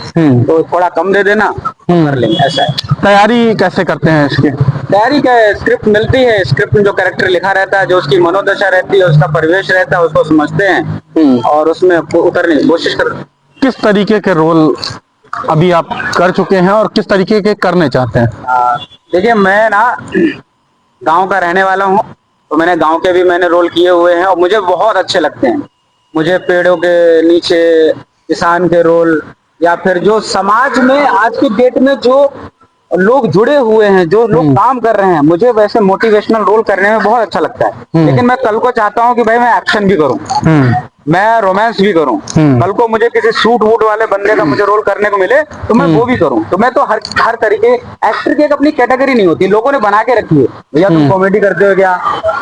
तो थोड़ा कम दे देना, कर लेंगे, ऐसा है। तैयारी कैसे करते हैं इसकी? तैयारी क्या है, स्क्रिप्ट मिलती है, स्क्रिप्ट में जो कैरेक्टर लिखा रहता है, जो उसकी मनोदशा रहती है, उसका परिवेश रहता है, उसको समझते हैं और उसमें उतरने की कोशिश करते हैं। किस तरीके के रोल अभी आप कर चुके हैं और किस तरीके के करने चाहते हैं? देखिए, मैं ना गांव का रहने वाला हूँ, तो मैंने गांव के भी मैंने रोल किए हुए हैं और मुझे बहुत अच्छे लगते हैं। मुझे पेड़ों के नीचे किसान के रोल, या फिर जो समाज में आज की डेट में जो लोग जुड़े हुए हैं, जो लोग काम कर रहे हैं, मुझे वैसे मोटिवेशनल रोल करने में बहुत अच्छा लगता है। लेकिन मैं कल को चाहता हूँ कि भाई मैं एक्शन भी करूँ, मैं रोमांस भी करूं। कल को मुझे किसी सूट वूट वाले बंदे का मुझे रोल करने को मिले तो मैं वो भी करूं। तो मैं तो हर तरीके, एक्टर की एक अपनी कैटेगरी नहीं होती, लोगों ने बना के रखी है। भैया तुम कॉमेडी करते हो क्या,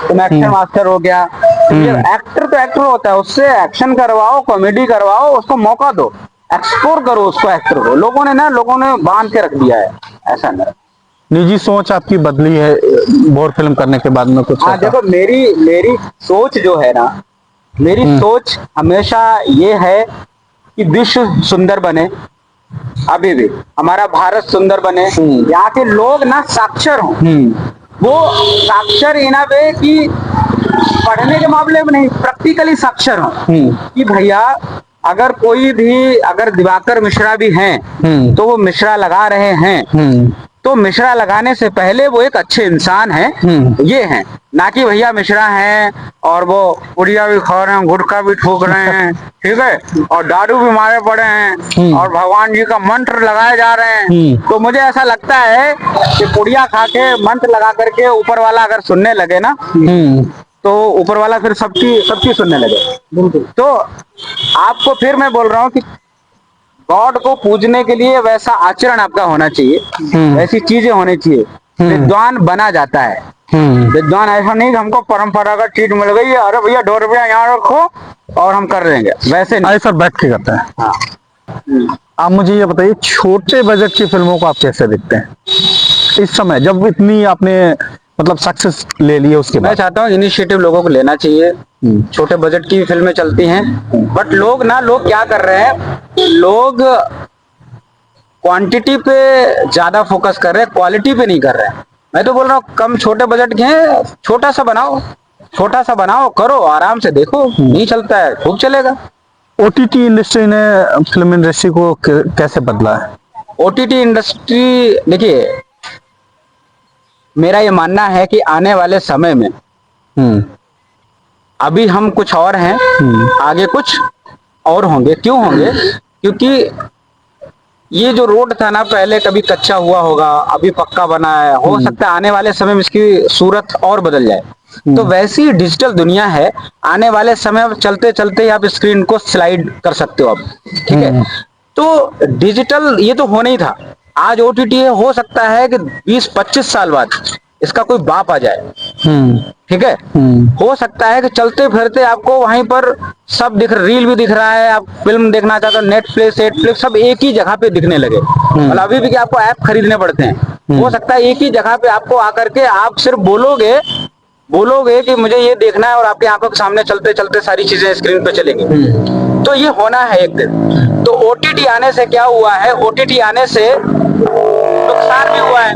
तुम एक्शन मास्टर हो गया। एक्टर तो एक्टर होता है, उससे एक्शन करवाओ, कॉमेडी करवाओ, उसको मौका दो, एक्सप्लोर करो उसको, एक्टर को। लोगों ने बांध के रख दिया है, ऐसा नहीं। निजी सोच आपकी बदली है बोर फिल्म करने के बाद में कुछ? हाँ देखो, मेरी सोच जो है ना, मेरी सोच हमेशा ये है कि विश्व सुंदर बने, अभी भी हमारा भारत सुंदर बने, यहाँ के लोग ना साक्षर हों। वो साक्षर इन अ वे कि पढ़ने के मामले में नहीं, प्रैक्टिकली साक्षर हों। कि भैया अगर कोई भी, अगर दिवाकर मिश्रा भी हैं तो वो मिश्रा लगा रहे हैं, तो मिश्रा लगाने से पहले वो एक अच्छे इंसान हैं, ये हैं। ना कि भैया मिश्रा हैं और वो पुड़िया भी खा रहे हैं, गुटखा भी ठोक रहे हैं, ठीक है, और दारू भी मारे पड़े हैं और भगवान जी का मंत्र लगाए जा रहे हैं। तो मुझे ऐसा लगता है कि पुड़िया खा के मंत्र लगा करके ऊपर वाला अगर सुनने लगे ना, तो ऊपर वाला फिर सबकी सुनने लगे। तो आपको फिर मैं बोल रहा हूँ कि गॉड को पूजने के लिए वैसा आचरण आपका होना चाहिए, वैसी चीजें होनी चाहिए। विद्वान बना जाता है, विद्वान ऐसा नहीं कि हमको परंपरागत चीज मिल गई है, अरे भैया 2 रुपया यहाँ रखो और हम कर देंगे, वैसे नहीं। ऐसा बैठ के करता है। हाँ। आप मुझे ये बताइए, छोटे बजट की फिल्मों को आप कैसे देखते हैं इस समय, जब इतनी आपने मतलब सक्सेस ले ली है उसके बाद? मैं चाहता हूँ इनिशिएटिव लोगों को लेना चाहिए। छोटे बजट की फिल्में चलती हैं, बट लोग क्या कर रहे हैं, लोग क्वांटिटी पे ज्यादा फोकस कर रहे हैं, क्वालिटी पे नहीं कर रहे हैं। मैं तो बोल रहा हूँ कम छोटे बजट के हैं, छोटा सा बनाओ, करो, आराम से देखो, नहीं चलता है खूब चलेगा। ओटीटी इंडस्ट्री ने फिल्म इंडस्ट्री को कैसे बदला है? ओटीटी इंडस्ट्री, देखिए मेरा ये मानना है कि आने वाले समय में, अभी हम कुछ और हैं, आगे कुछ और होंगे। क्यों होंगे? क्योंकि ये जो रोड था ना, पहले कभी कच्चा हुआ होगा, अभी पक्का बना है, हो सकता है आने वाले समय में इसकी सूरत और बदल जाए। तो वैसी डिजिटल दुनिया है, आने वाले समय में चलते चलते ही आप स्क्रीन को स्लाइड कर सकते हो आप, ठीक है। तो डिजिटल ये तो होना ही था, आज ओटीटी है, हो सकता है कि 20-25 साल बाद इसका कोई बाप आ जाए, ठीक है। हो सकता है कि चलते फिरते आपको वहीं पर सब रील भी दिख रहा है, आप फिल्म देखना चाहते हो, नेटफ्लिक्स सब एक ही जगह पे दिखने लगे। मतलब अभी भी कि आपको ऐप खरीदने पड़ते हैं, हो सकता है एक ही जगह पे आपको आकर के आप सिर्फ बोलोगे कि मुझे ये देखना है, और आपकी आंखों के सामने चलते चलते सारी चीजें स्क्रीन पे चलेंगी। तो ये होना है एक दिन। तो ओटीटी आने से क्या हुआ है, ओटीटी आने से नुकसान भी हुआ है।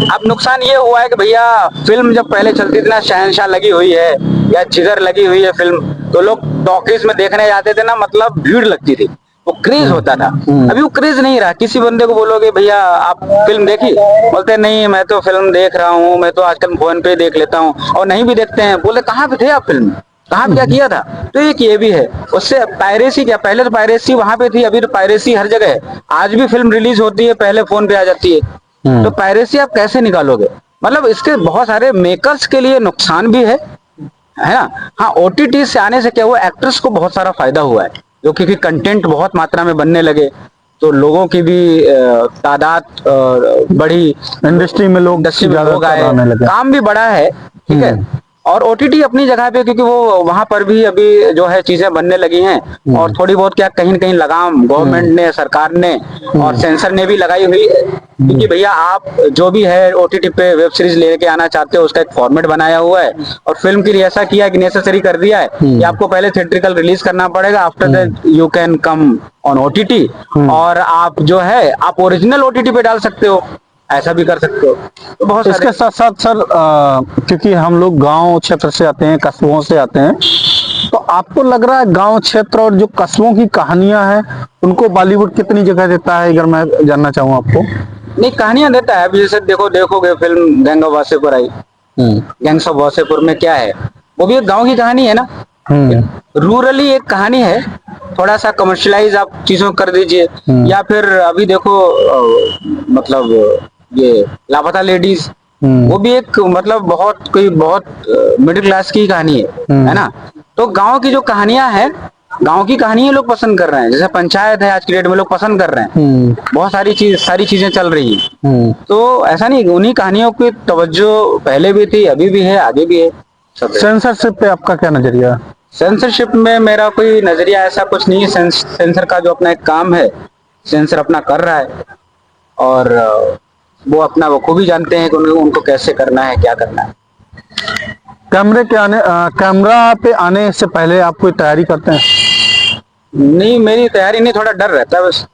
अब नुकसान ये हुआ है कि भैया फिल्म जब पहले चलती थी ना, शहंशाह लगी हुई है या जिगर लगी हुई है फिल्म, तो लोग टॉकीज में देखने जाते थे ना, मतलब भीड़ लगती थी, वो क्रेज होता था। अभी वो क्रेज नहीं रहा। किसी बंदे को बोलोगे भैया आप फिल्म देखी, बोलते नहीं मैं तो फिल्म देख रहा हूँ, मैं तो आजकल फोन पे देख लेता हूँ, और नहीं भी देखते हैं, बोले कहाँ पे थे आप, फिल्म कहाँ क्या किया था। तो ये भी है, उससे पायरेसी क्या, पहले तो पायरेसी वहां पे थी, अभी तो पायरेसी हर जगह है। आज भी फिल्म रिलीज होती है, पहले फोन पे आ जाती है। तो पायरेसी आप कैसे निकालोगे? मतलब इसके बहुत सारे मेकर्स के लिए नुकसान भी है ना। हाँ, ओटीटी से आने से क्या हुआ, एक्टर्स को बहुत सारा फायदा हुआ है, जो क्योंकि कंटेंट बहुत मात्रा में बनने लगे, तो लोगों की भी तादाद बढ़ी, इंडस्ट्री में लोग आए, काम भी बढ़ा है, ठीक है। और ओटीटी अपनी जगह पे, क्योंकि वो वहां पर भी अभी जो है चीजें बनने लगी हैं, और थोड़ी बहुत क्या कहीं न कहीं लगाम गवर्नमेंट ने, सरकार ने और सेंसर ने भी लगाई हुई है, क्योंकि भैया आप जो भी है ओटीटी पे वेब सीरीज लेके आना चाहते हो, उसका एक फॉर्मेट बनाया हुआ है, और फिल्म के लिए ऐसा किया कि नेसेसरी कर दिया है कि आपको पहले थिएट्रिकल रिलीज करना पड़ेगा, after that you can come on OTT, और आप जो है आप ओरिजिनल ओटीटी पे डाल सकते हो, ऐसा भी कर सकते हो। तो बहुत इसके साथ साथ सर, क्योंकि हम लोग गांव क्षेत्र से आते हैं, कस्बों से आते हैं, तो आपको लग रहा है गांव क्षेत्र और जो कस्बों की कहानियां हैं उनको बॉलीवुड कितनी जगह देता है, अगर मैं जानना चाहूँ आपको? नहीं, कहानियां देता है। अब जैसे देखोगे film gang of Wasseypur I, gangs of Wasseypur में क्या है, वो भी एक गांव की कहानी है ना, रूरली एक कहानी है, थोड़ा सा कमर्शलाइज आप चीजों को कर दीजिए, या फिर अभी देखो मतलब ये लापता लेडीज, वो भी एक मतलब बहुत मिडिल क्लास की कहानी है ना। तो गांव की जो कहानियां हैं, गांव की कहानियां लोग पसंद कर रहे हैं, जैसे पंचायत है आज की डेट में लोग पसंद कर रहे हैं, बहुत सारी चीजें चल रही हैं। तो ऐसा नहीं, उन्हीं कहानियों की तवज्जो पहले भी थी, अभी भी है, आगे भी है, सब है। सेंसरशिप पे आपका क्या नजरिया है? सेंसरशिप में मेरा कोई नजरिया ऐसा कुछ नहीं है। सेंसर का जो अपना एक काम है, सेंसर अपना कर रहा है, और वो अपना बखूबी जानते हैं कि उनको कैसे करना है, क्या करना है। कैमरा पे आने से पहले आप कोई तैयारी करते हैं? नहीं, मेरी तैयारी नहीं, थोड़ा डर रहता है बस।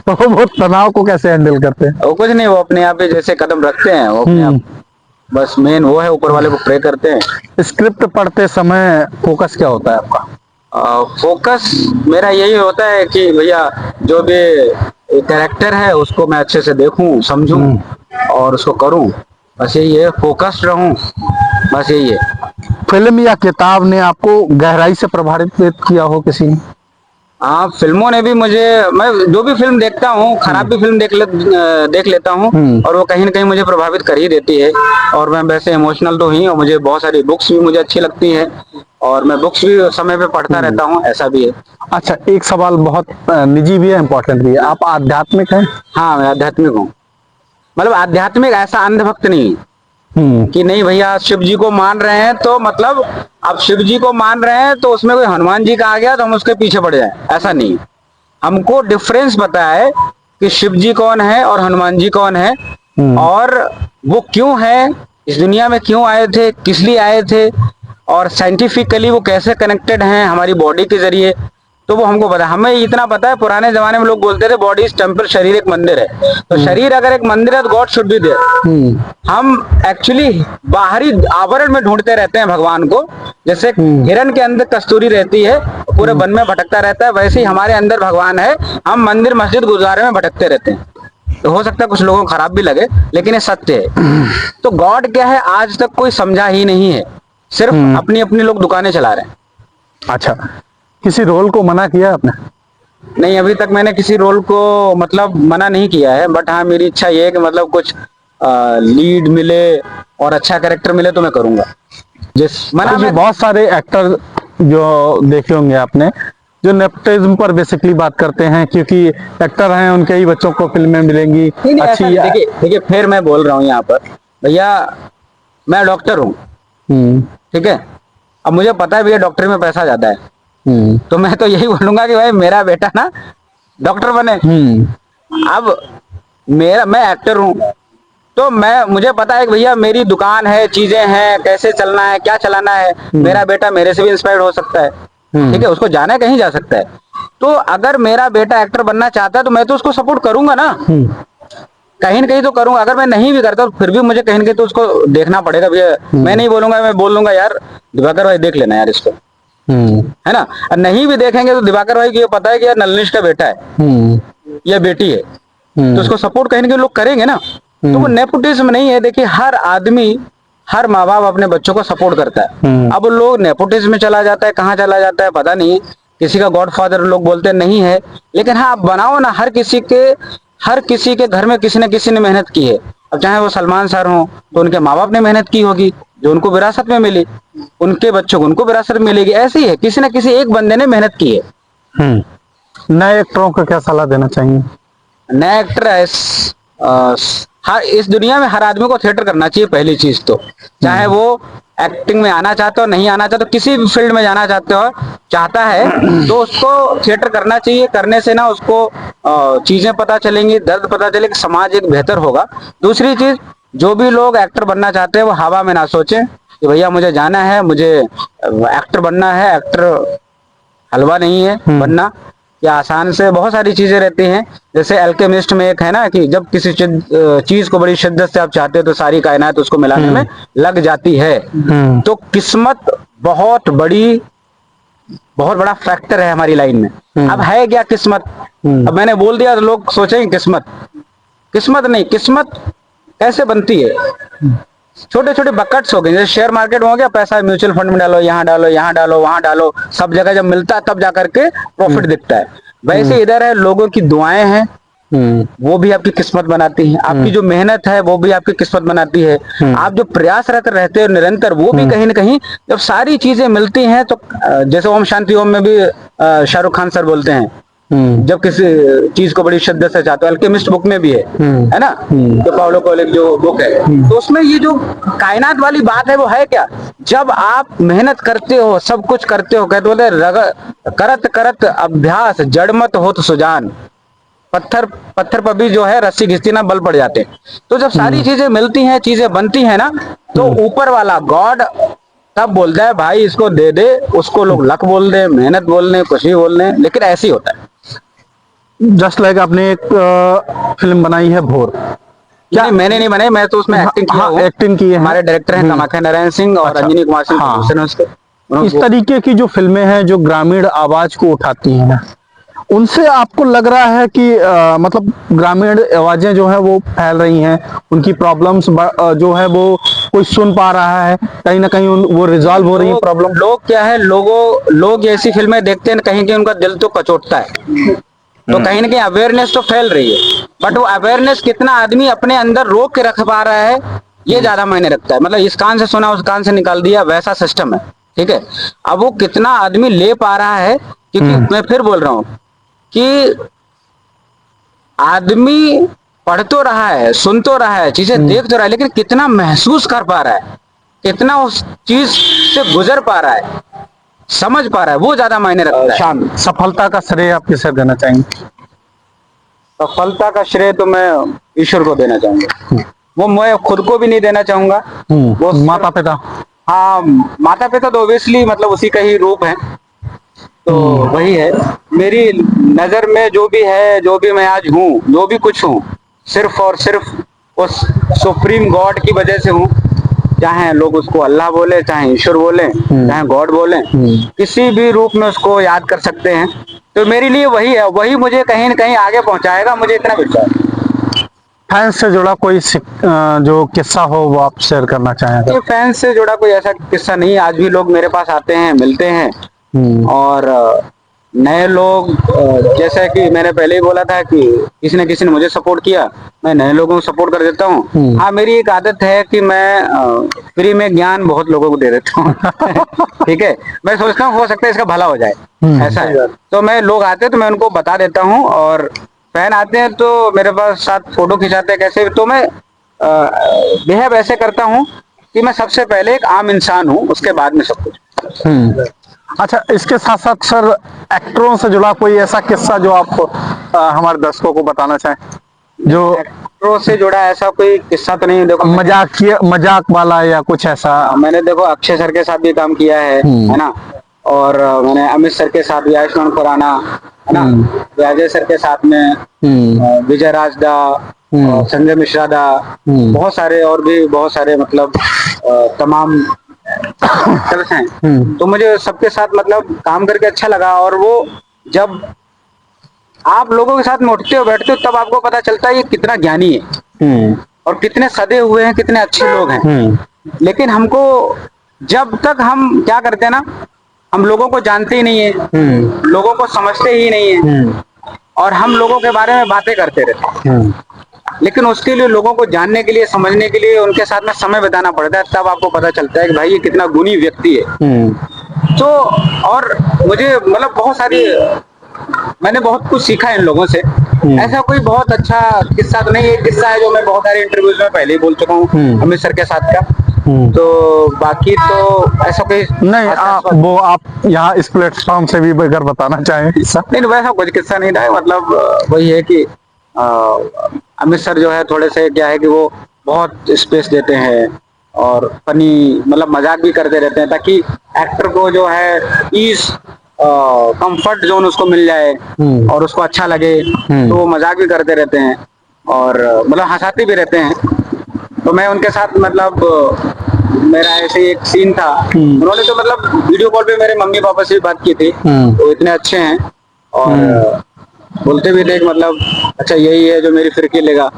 तो वो तनाव को कैसे हैंडल करते हैं? वो कुछ नहीं, वो अपने आप ही जैसे कदम रखते हैं, वो अपने आप, बस मेन वो है, ऊपर वाले को प्रे करते हैं। स्क्रिप्ट पढ़ते समय फोकस क्या होता है आपका? फोकस मेरा यही होता है कि भैया जो भी कैरेक्टर है उसको मैं अच्छे से देखूं, समझूं और उसको करूं, बस यही है, फोकस्ड रहूं, बस यही है। फिल्म या किताब ने आपको गहराई से प्रभावित किया हो किसी ने? हाँ, फिल्मों ने भी मुझे, मैं जो भी फिल्म देखता हूँ, खराब भी फिल्म देख लेता हूँ, और वो कहीं ना कहीं मुझे प्रभावित कर ही देती है। और मैं वैसे इमोशनल तो ही, और मुझे बहुत सारी बुक्स भी मुझे अच्छी लगती है, और मैं बुक्स भी समय पे पढ़ता रहता हूँ, ऐसा भी है। अच्छा, एक सवाल बहुत निजी भी है, इम्पोर्टेंट भी है, आप आध्यात्मिक हैं? हाँ, मैं आध्यात्मिक हूँ। मतलब आध्यात्मिक ऐसा अंधभक्त नहीं कि नहीं भैया शिव जी को मान रहे हैं तो मतलब, आप शिव जी को मान रहे हैं तो उसमें कोई हनुमान जी का आ गया तो हम उसके पीछे पड़ जाए, ऐसा नहीं। हमको डिफरेंस पता है कि शिव जी कौन है और हनुमान जी कौन है, और वो क्यों है, इस दुनिया में क्यों आए थे, किस लिए आए थे, और साइंटिफिकली वो कैसे कनेक्टेड हैं हमारी बॉडी के जरिए, तो वो हमको पता है। हमें इतना पता है, पुराने जमाने में लोग बोलते थे बॉडी इज टेम्पल, शरीर एक मंदिर है, तो शरीर अगर एक मंदिर है तो गॉड शुड बी देयर। हम एक्चुअली बाहरी आवरण में ढूंढते रहते हैं भगवान को, जैसे हिरण के अंदर कस्तूरी रहती है, पूरे वन में भटकता रहता है, वैसे ही हमारे अंदर भगवान है, हम मंदिर मस्जिद गुरुद्वारे में भटकते रहते हैं। तो हो सकता है कुछ लोगों को खराब भी लगे, लेकिन ये सत्य है। तो गॉड क्या है आज तक कोई समझा ही नहीं है, सिर्फ अपनी अपनी लोग दुकानें चला रहे हैं। अच्छा, किसी रोल को मना किया आपने? नहीं, अभी तक मैंने किसी रोल को मतलब मना नहीं किया है, बट हाँ मेरी इच्छा ये है कि मतलब कुछ लीड मिले और अच्छा कैरेक्टर मिले तो मैं करूंगा। मना में बहुत सारे एक्टर जो देखे होंगे आपने, जो नेपोटिज्म पर बेसिकली बात करते हैं, क्योंकि एक्टर हैं उनके ही बच्चों को फिल्में मिलेंगी अच्छी। देखिए फिर मैं बोल रहा हूँ यहाँ पर, भैया मैं डॉक्टर हूँ, ठीक है, अब मुझे पता है भैया डॉक्टरी में पैसा ज्यादा है, तो मैं तो यही बोलूंगा कि भाई मेरा बेटा ना डॉक्टर बने। अब मैं एक्टर हूँ, तो मुझे पता है कि भैया मेरी दुकान है, चीजें हैं, कैसे चलना है, क्या चलाना है, मेरा बेटा मेरे से भी इंस्पायर्ड हो सकता है, ठीक है, उसको जाना है, कहीं जा सकता है। तो अगर मेरा बेटा एक्टर बनना चाहता है तो मैं तो उसको सपोर्ट करूंगा ना, कहीं ना कहीं तो करूंगा। अगर मैं नहीं भी करता तो फिर भी मुझे कहीं ना कहीं तो उसको देखना पड़ेगा भैया। मैं नहीं बोलूंगा, मैं बोल दूंगा यार दिवाकर भाई देख लेना यार इसको, है ना। और नहीं भी देखेंगे तो दिवाकर भाई को ये पता है कि यार नलनिश का बेटा है या बेटी है, तो उसको सपोर्ट कहीं ना कहीं लोग करेंगे ना। तो वो नेपोटिज्म नहीं है। देखिए हर आदमी, हर माँ बाप अपने बच्चों को सपोर्ट करता है। अब लोग नेपोटिज्म में चला जाता है, कहाँ चला जाता है पता नहीं, किसी का गॉडफादर लोग बोलते नहीं है, लेकिन हाँ आप बनाओ ना, हर किसी के घर में किसी न किसी ने मेहनत की है। अब चाहे वो सलमान सर हो तो उनके माँ बाप ने मेहनत की होगी जो उनको विरासत में मिली, उनके बच्चों को उनको विरासत में मिलेगी, ऐसे ही है, किसी न किसी एक बंदे ने मेहनत की है। नए एक्टरों को क्या सलाह देना चाहिए? नए एक्टर हर इस दुनिया में हर आदमी को थिएटर करना चाहिए, पहली चीज तो, चाहे वो एक्टिंग में आना चाहते हो, नहीं आना चाहते हो, किसी भी फील्ड में जाना चाहता है तो उसको थिएटर करना चाहिए। करने से ना उसको चीजें पता चलेंगी, दर्द पता चलेगी, समाज एक बेहतर होगा। दूसरी चीज, जो भी लोग एक्टर बनना चाहते हैं वो हवा में ना सोचें कि भैया मुझे जाना है, मुझे एक्टर बनना है। एक्टर हलवा नहीं है बनना, या आसान से बहुत सारी चीजें रहती हैं। जैसे अल्केमिस्ट में एक है ना कि जब किसी चीज को बड़ी शिद्दत से आप चाहते हो तो सारी कायनात उसको मिलाने में लग जाती है। तो किस्मत बहुत बड़ा फैक्टर है हमारी लाइन में। अब है क्या किस्मत? अब मैंने बोल दिया तो लोग सोचेंगे किस्मत, किस्मत नहीं। किस्मत कैसे बनती है? छोटे छोटे बकेट्स हो गए, जैसे शेयर मार्केट में हो गया, पैसा म्यूचुअल फंड में डालो, यहाँ डालो, यहाँ डालो, वहां डालो, सब जगह जब मिलता है तब जाकर के प्रॉफिट दिखता है। वैसे इधर है, लोगों की दुआएं हैं, वो भी आपकी किस्मत बनाती है। आपकी जो मेहनत है वो भी आपकी किस्मत बनाती है। आप जो प्रयासरत रहते हो निरंतर, वो भी कहीं ना कहीं जब सारी चीजें मिलती हैं तो जैसे ओम शांति ओम में भी शाहरुख खान सर बोलते हैं, जब किसी चीज को बड़ी शिद्दत से चाहते हो, अल्केमिस्ट बुक में भी है ना, तो पाउलो कोएल्हो जो बुक है, तो उसमें ये जो कायनात वाली बात है वो है क्या? जब आप मेहनत करते हो, सब कुछ करते हो, कहते बोलते करत करत अभ्यास जड़ मत हो तो सुजान, पत्थर पत्थर पर भी जो है रस्सी घिसती ना बल पड़ जाते हैं। तो जब सारी चीजें मिलती हैं, चीजें बनती हैं ना, तो ऊपर वाला गॉड तब बोलता है भाई इसको दे दे। उसको लोग लक बोल दे, मेहनत बोल दे, कुछ भी बोल दे, लेकिन ऐसे ही होता है। जस्ट लाइक आपने एक फिल्म बनाई है भोर, क्या? नहीं, मैंने नहीं बनाई, मैं तो उसमें एक्टिंग किया हूं। एक्टिंग की है। हमारे डायरेक्टर हैं तमाखा नारायण सिंह और अंजनी कुमार सिंह प्रोड्यूसर हैं उसके। इस तरीके की जो फिल्में हैं जो ग्रामीण आवाज को उठाती हैं ना, उनसे आपको लग रहा है कि मतलब ग्रामीण आवाजें जो है वो फैल रही हैं, उनकी प्रॉब्लम्स जो है वो कोई सुन पा रहा है, कहीं ना कहीं वो रिजॉल्व हो रही है प्रॉब्लम? लोग क्या है, लोग ऐसी फिल्में देखते हैं कहीं कि उनका दिल तो कचोटता है, तो कहीं ना कहीं अवेयरनेस तो फैल रही है, बट वो अवेयरनेस कितना आदमी अपने अंदर रोक के रख पा रहा है, ये ज्यादा मायने रखता है। मतलब इस कान से सुना उस कान से निकाल दिया, वैसा सिस्टम है। ठीक है, अब वो कितना आदमी ले पा रहा है, क्योंकि मैं फिर बोल रहा हूं कि आदमी पढ़ तो रहा है, सुन तो रहा है, चीजें देख तो रहा है, लेकिन कितना महसूस कर पा रहा है, कितना उस चीज से गुजर पा रहा है, समझ पा रहा है, वो ज्यादा मायने रखता है। शान, सफलता का श्रेय आप किसे देना चाहेंगे? सफलता का श्रेय तो मैं ईश्वर को देना चाहूंगा, वो मैं खुद को भी नहीं देना चाहूंगा। वो माता पिता? हाँ, माता पिता तो ऑब्वियसली मतलब उसी का ही रूप है, तो वही है। मेरी नजर में जो भी है, जो भी मैं आज हूँ, जो भी कुछ हूँ, सिर्फ और सिर्फ उस सुप्रीम गॉड की वजह से हूँ। चाहे लोग उसको अल्लाह बोले, चाहे ईश्वर बोले, चाहे गॉड बोले, किसी भी रूप में उसको याद कर सकते हैं। तो मेरे लिए वही है, वही मुझे कहीं न कहीं आगे पहुंचाएगा, मुझे इतना विश्वास है। फैंस से जुड़ा कोई जो किस्सा हो वो आप शेयर करना चाहेंगे? तो फैंस से जुड़ा कोई ऐसा किस्सा नहीं, आज भी लोग मेरे पास आते हैं, मिलते हैं, और नए लोग, जैसे कि मैंने पहले ही बोला था कि किसी न किसी ने मुझे सपोर्ट किया, मैं नए लोगों को सपोर्ट कर देता हूँ। हाँ, मेरी एक आदत है कि मैं फ्री में ज्ञान बहुत लोगों को दे देता हूँ। ठीक है, मैं सोचता हूँ हो सकता है इसका भला हो जाए, ऐसा है। तो मैं, लोग आते हैं तो मैं उनको बता देता हूँ, और फैन आते हैं तो मेरे पास साथ फोटो खिंचाते हैं कैसे, तो मैं बिहेव ऐसे करता हूँ कि मैं सबसे पहले एक आम इंसान हूँ, उसके बाद में सब कुछ। अच्छा, इसके साथ साथ सर एक्टरों से जुड़ा कोई ऐसा किस्सा जो आप हमारे दर्शकों को बताना चाहें? जो एक्टरों से जुड़ा ऐसा कोई किस्सा तो नहीं है। देखो, मजाक वाला या कुछ ऐसा? मैंने देखो अक्षय सर के साथ भी काम किया है ना, और मैंने अमित सर के साथ भी, आयुष्मान खुराना, है ना, अजय सर के साथ में विजय राज दा, संजय मिश्रा दा, बहुत सारे और भी बहुत सारे, मतलब तमाम एक्टर्स हैं। तो मुझे सबके साथ मतलब काम करके अच्छा लगा, और वो जब आप लोगों के साथ में उठते हो बैठते हो तब आपको पता चलता है ये कितना ज्ञानी है, और कितने सदे हुए हैं, कितने अच्छे लोग हैं। लेकिन हमको, जब तक हम क्या करते हैं ना, हम लोगों को जानते ही नहीं है, लोगों को समझते ही नहीं है, और हम लोगों के बारे में बातें करते रहते हैं। लेकिन उसके लिए, लोगों को जानने के लिए, समझने के लिए उनके साथ में समय बिताना पड़ता है, तब आपको पता चलता है कि भाई ये कितना गुणी व्यक्ति है। तो और मुझे मतलब बहुत सारी, मैंने बहुत कुछ सीखा इन लोगों से। ऐसा कोई बहुत अच्छा किस्सा तो नहीं, एक किस्सा है जो मैं बहुत सारे इंटरव्यूज में पहले ही बोल चुका हूँ अमित सर के साथ का, तो बाकी तो ऐसा कोई नहीं, आप यहाँ इस प्लेटफॉर्म से भी अगर बताना चाहें किस्सा। नहीं, वैसा कुछ किस्सा नहीं था, मतलब वही है कि अमित सर जो है थोड़े से क्या है कि वो बहुत स्पेस देते हैं और फनी मतलब मजाक भी करते रहते हैं, ताकि एक्टर को जो है ईज कंफर्ट जोन उसको मिल जाए और उसको अच्छा लगे, तो वो मजाक भी करते रहते हैं और मतलब हंसाते भी रहते हैं। तो मैं उनके साथ मतलब मेरा ऐसे एक सीन था, उन्होंने तो मतलब वीडियो कॉल पे मेरे मम्मी पापा से भी बात की थी, तो इतने अच्छे हैं और बोलते भी थे कि मतलब अच्छा यही है जो मेरी फिरकी लेगा।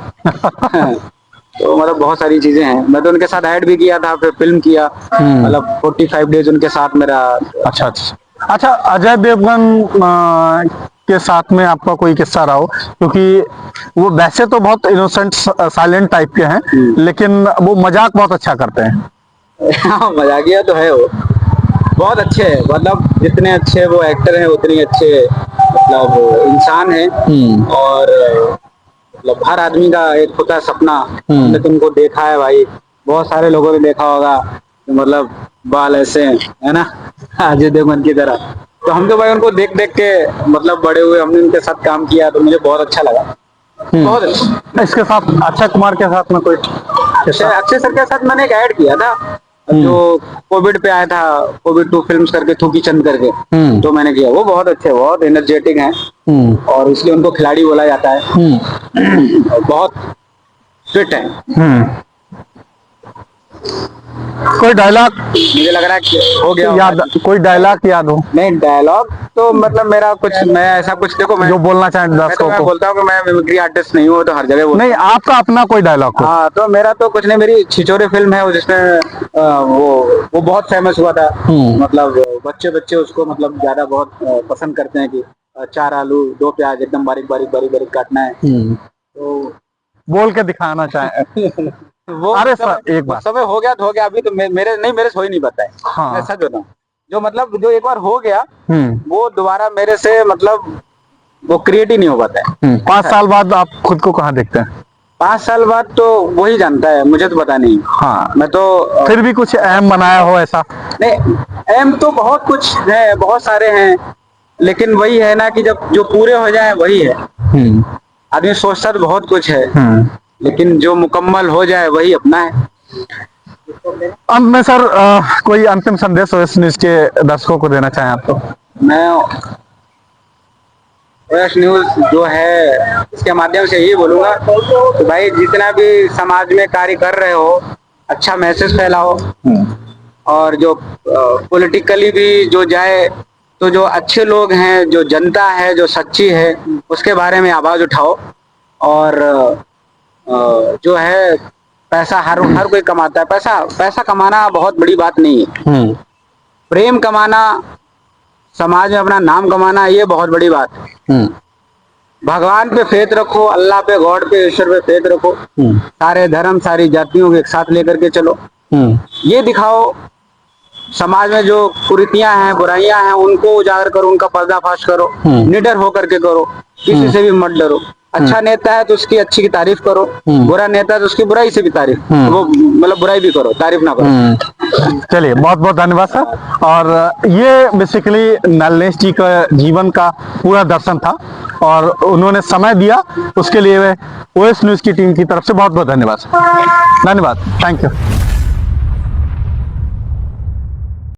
तो मतलब बहुत सारी चीजें हैं, मैं तो उनके साथ ऐड भी किया था, फिर फिल्म किया, मतलब 45 डेज उनके साथ मेरा। अच्छा अच्छा अच्छा, अजय देवगन के साथ में आपका कोई किस्सा रहा हो, क्योंकि वो वैसे तो बहुत इनोसेंट साइलेंट टाइप के हैं, लेकिन वो मजाक बहुत अच्छा करते हैं। हाँ, मजाकिया तो है वो, बहुत अच्छे है, मतलब जितने अच्छे वो एक्टर हैं उतने अच्छे मतलब इंसान हैं। और मतलब हर आदमी का एक होता है सपना, हमने तुमको देखा है भाई, बहुत सारे लोगों ने देखा होगा, तो मतलब बाल ऐसे हैं, है ना, अजय देवगन की तरह। तो हम तो भाई उनको देख देख के मतलब बड़े हुए, हमने उनके साथ काम किया तो मुझे बहुत अच्छा लगा, बहुत अच्छा। इसके साथ अक्षय कुमार के साथ में कोई अक्षय सर के साथ मैंने एक ऐड किया था जो कोविड पे आया था, कोविड 2 फिल्म्स करके, थूकी चंद करके, तो मैंने किया, वो बहुत अच्छे, बहुत एनर्जेटिक हैं और इसलिए उनको खिलाड़ी बोला जाता है और बहुत फिट है। कोई डायलॉग मुझे लग रहा है कि हो गया याद, कोई डायलॉग याद हो? नहीं, डायलॉग तो मतलब मेरा कुछ, मैं ऐसा कुछ, देखो मैं जो बोलना चाहें दर्शकों मैं को। बोलता हूँ कि मैं मिमिक्री आर्टिस्ट नहीं हूँ, तो हर जगह बोलता नहीं, आपका अपना कोई डायलॉग हो? हाँ, तो मेरा तो कुछ नहीं, मेरी छिछोरे फिल्म है जिसमें वो बहुत फेमस हुआ था, मतलब बच्चे बच्चे उसको मतलब ज्यादा बहुत पसंद करते हैं कि 4 आलू 2 प्याज एकदम बारीक बारीक बारीक बारीक काटना है, तो बोल के दिखाना चाहे। वो अरे सर एक बार समय हो गया तो हो गया, अभी तो मेरे से हो ही नहीं पाता है। हाँ। मैं सच बताऊं, जो मतलब जो एक बार हो गया वो दोबारा मेरे से मतलब वो क्रिएट ही नहीं हो पाता है। 5 साल बाद आप खुद को कहाँ देखते हैं? 5 साल बाद तो वही जानता है, मुझे तो पता नहीं। हाँ, मैं तो फिर भी कुछ अहम बनाया हो ऐसा? नहीं, एम तो बहुत कुछ है, बहुत सारे हैं, लेकिन वही है ना कि जब जो पूरे हो जाए वही है। आदमी सोचता तो बहुत कुछ है, लेकिन जो मुकम्मल हो जाए वही अपना है। अंत में सर कोई अंतिम संदेश ओएस न्यूज के दर्शकों को देना चाहें आप तो? मैं ओएस न्यूज जो है इसके माध्यम से यही बोलूंगा कि भाई जितना भी समाज में कार्य कर रहे हो, अच्छा मैसेज फैलाओ और जो पॉलिटिकली भी जो जाए तो जो अच्छे लोग हैं, जो जनता है जो सच्ची है, उसके बारे में आवाज उठाओ। और जो है पैसा हर कोई कमाता है, पैसा कमाना बहुत बड़ी बात नहीं है, प्रेम कमाना, समाज में अपना नाम कमाना, ये बहुत बड़ी बात है। भगवान पे फेथ रखो, अल्लाह पे, गॉड पे, ईश्वर पे फेथ रखो, सारे धर्म सारी जातियों को एक साथ लेकर के चलो, ये दिखाओ, समाज में जो कुरीतियां हैं, बुराइयां हैं, उनको उजागर करो, उनका पर्दाफाश करो, निडर होकर के करो, किसी से भी मत डरो। अच्छा नेता है तो उसकी अच्छी की तारीफ करो, बुरा नेता है तो उसकी बुराई से भी तारीफ, वो मतलब बुराई भी करो, तारीफ ना करो। चलिए, बहुत बहुत धन्यवाद सर। और ये बेसिकली नलनेश जी का जीवन का पूरा दर्शन था और उन्होंने समय दिया, उसके लिए ओएस न्यूज की टीम की तरफ से बहुत बहुत धन्यवाद सर। धन्यवाद, थैंक यू।